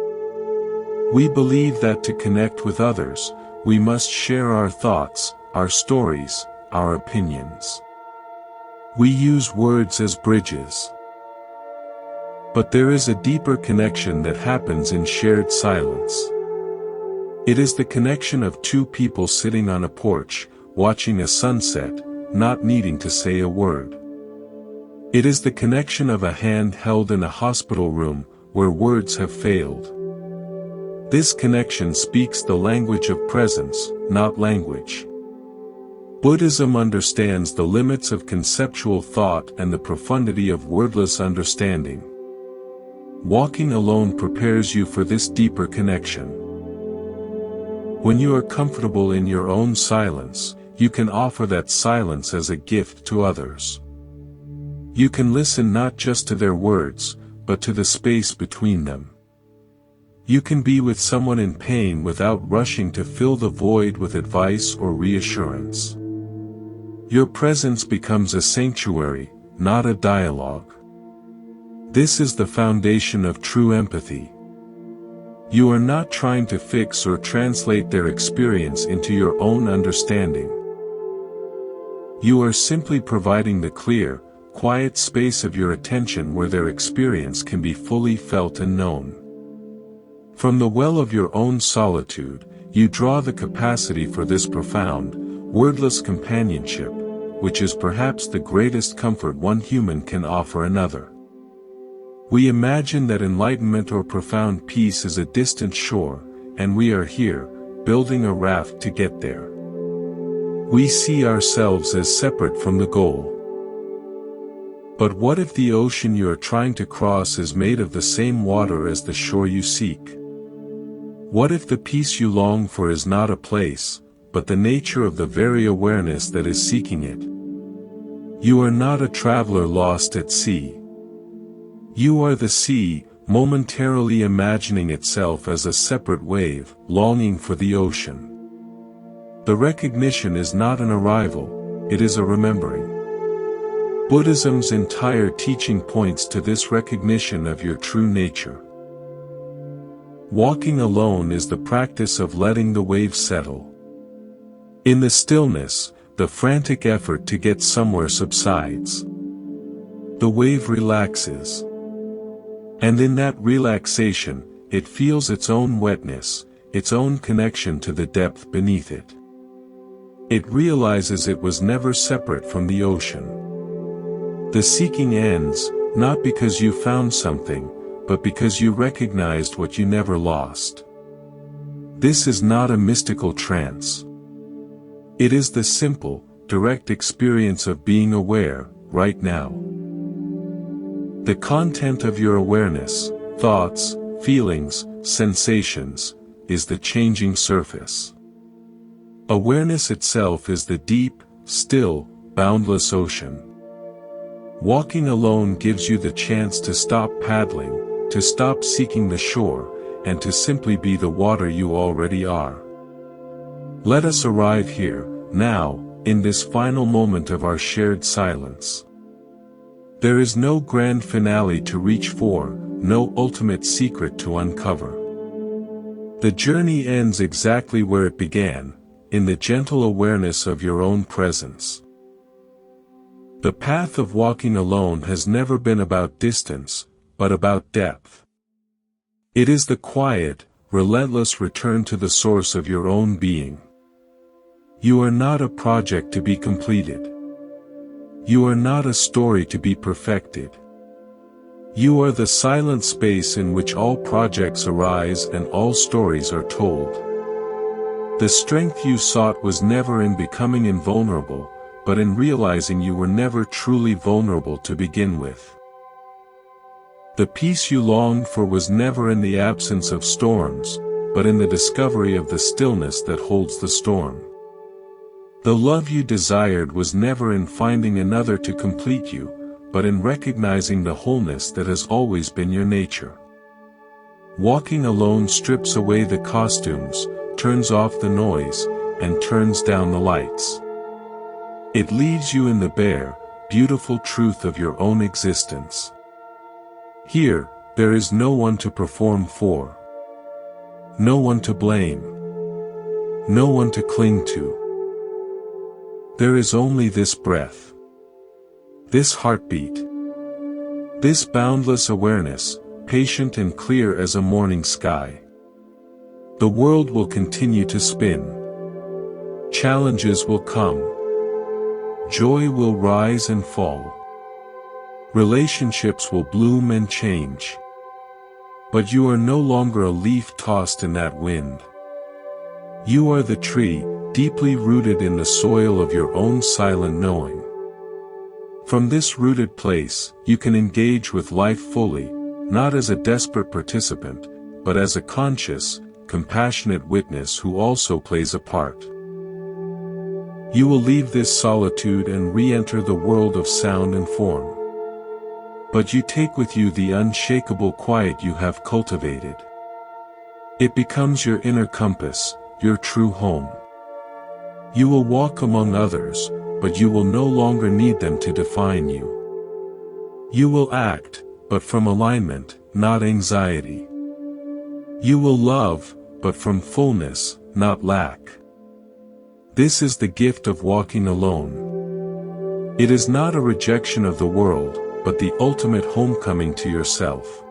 We believe that to connect with others, we must share our thoughts, our stories, our opinions. We use words as bridges. But there is a deeper connection that happens in shared silence. It is the connection of two people sitting on a porch, watching a sunset, not needing to say a word. It is the connection of a hand held in a hospital room, where words have failed. This connection speaks the language of presence, not language. Buddhism understands the limits of conceptual thought and the profundity of wordless understanding. Walking alone prepares you for this deeper connection. When you are comfortable in your own silence, you can offer that silence as a gift to others. You can listen not just to their words, but to the space between them. You can be with someone in pain without rushing to fill the void with advice or reassurance. Your presence becomes a sanctuary, not a dialogue. This is the foundation of true empathy. You are not trying to fix or translate their experience into your own understanding. You are simply providing the clear, quiet space of your attention where their experience can be fully felt and known. From the well of your own solitude, you draw the capacity for this profound, wordless companionship, which is perhaps the greatest comfort one human can offer another. We imagine that enlightenment or profound peace is a distant shore, and we are here, building a raft to get there. We see ourselves as separate from the goal. But what if the ocean you are trying to cross is made of the same water as the shore you seek? What if the peace you long for is not a place, but the nature of the very awareness that is seeking it? You are not a traveler lost at sea. You are the sea, momentarily imagining itself as a separate wave, longing for the ocean. The recognition is not an arrival, it is a remembering. Buddhism's entire teaching points to this recognition of your true nature. Walking alone is the practice of letting the waves settle. In the stillness, the frantic effort to get somewhere subsides. The wave relaxes. And in that relaxation, it feels its own wetness, its own connection to the depth beneath it. It realizes it was never separate from the ocean. The seeking ends, not because you found something, but because you recognized what you never lost. This is not a mystical trance. It is the simple, direct experience of being aware, right now. The content of your awareness, thoughts, feelings, sensations, is the changing surface. Awareness itself is the deep, still, boundless ocean. Walking alone gives you the chance to stop paddling, to stop seeking the shore, and to simply be the water you already are. Let us arrive here, now, in this final moment of our shared silence. There is no grand finale to reach for, no ultimate secret to uncover. The journey ends exactly where it began, in the gentle awareness of your own presence. The path of walking alone has never been about distance, but about depth. It is the quiet, relentless return to the source of your own being. You are not a project to be completed. You are not a story to be perfected. You are the silent space in which all projects arise and all stories are told. The strength you sought was never in becoming invulnerable, but in realizing you were never truly vulnerable to begin with. The peace you longed for was never in the absence of storms, but in the discovery of the stillness that holds the storm. The love you desired was never in finding another to complete you, but in recognizing the wholeness that has always been your nature. Walking alone strips away the costumes, turns off the noise, and turns down the lights. It leaves you in the bare, beautiful truth of your own existence. Here, there is no one to perform for. No one to blame. No one to cling to. There is only this breath. This heartbeat. This boundless awareness, patient and clear as a morning sky. The world will continue to spin. Challenges will come. Joy will rise and fall. Relationships will bloom and change. But you are no longer a leaf tossed in that wind. You are the tree, deeply rooted in the soil of your own silent knowing. From this rooted place, you can engage with life fully, not as a desperate participant, but as a conscious, compassionate witness who also plays a part. You will leave this solitude and re-enter the world of sound and form. But you take with you the unshakable quiet you have cultivated. It becomes your inner compass, your true home. You will walk among others, but you will no longer need them to define you. You will act, but from alignment, not anxiety. You will love, but from fullness, not lack. This is the gift of walking alone. It is not a rejection of the world, but the ultimate homecoming to yourself.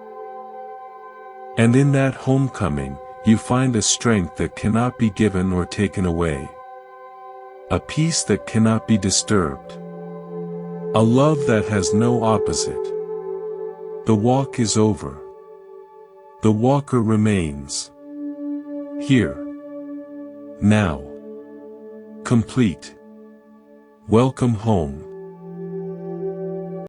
And in that homecoming, you find a strength that cannot be given or taken away. A peace that cannot be disturbed. A love that has no opposite. The walk is over. The walker remains. Here. Now. Complete. Welcome home.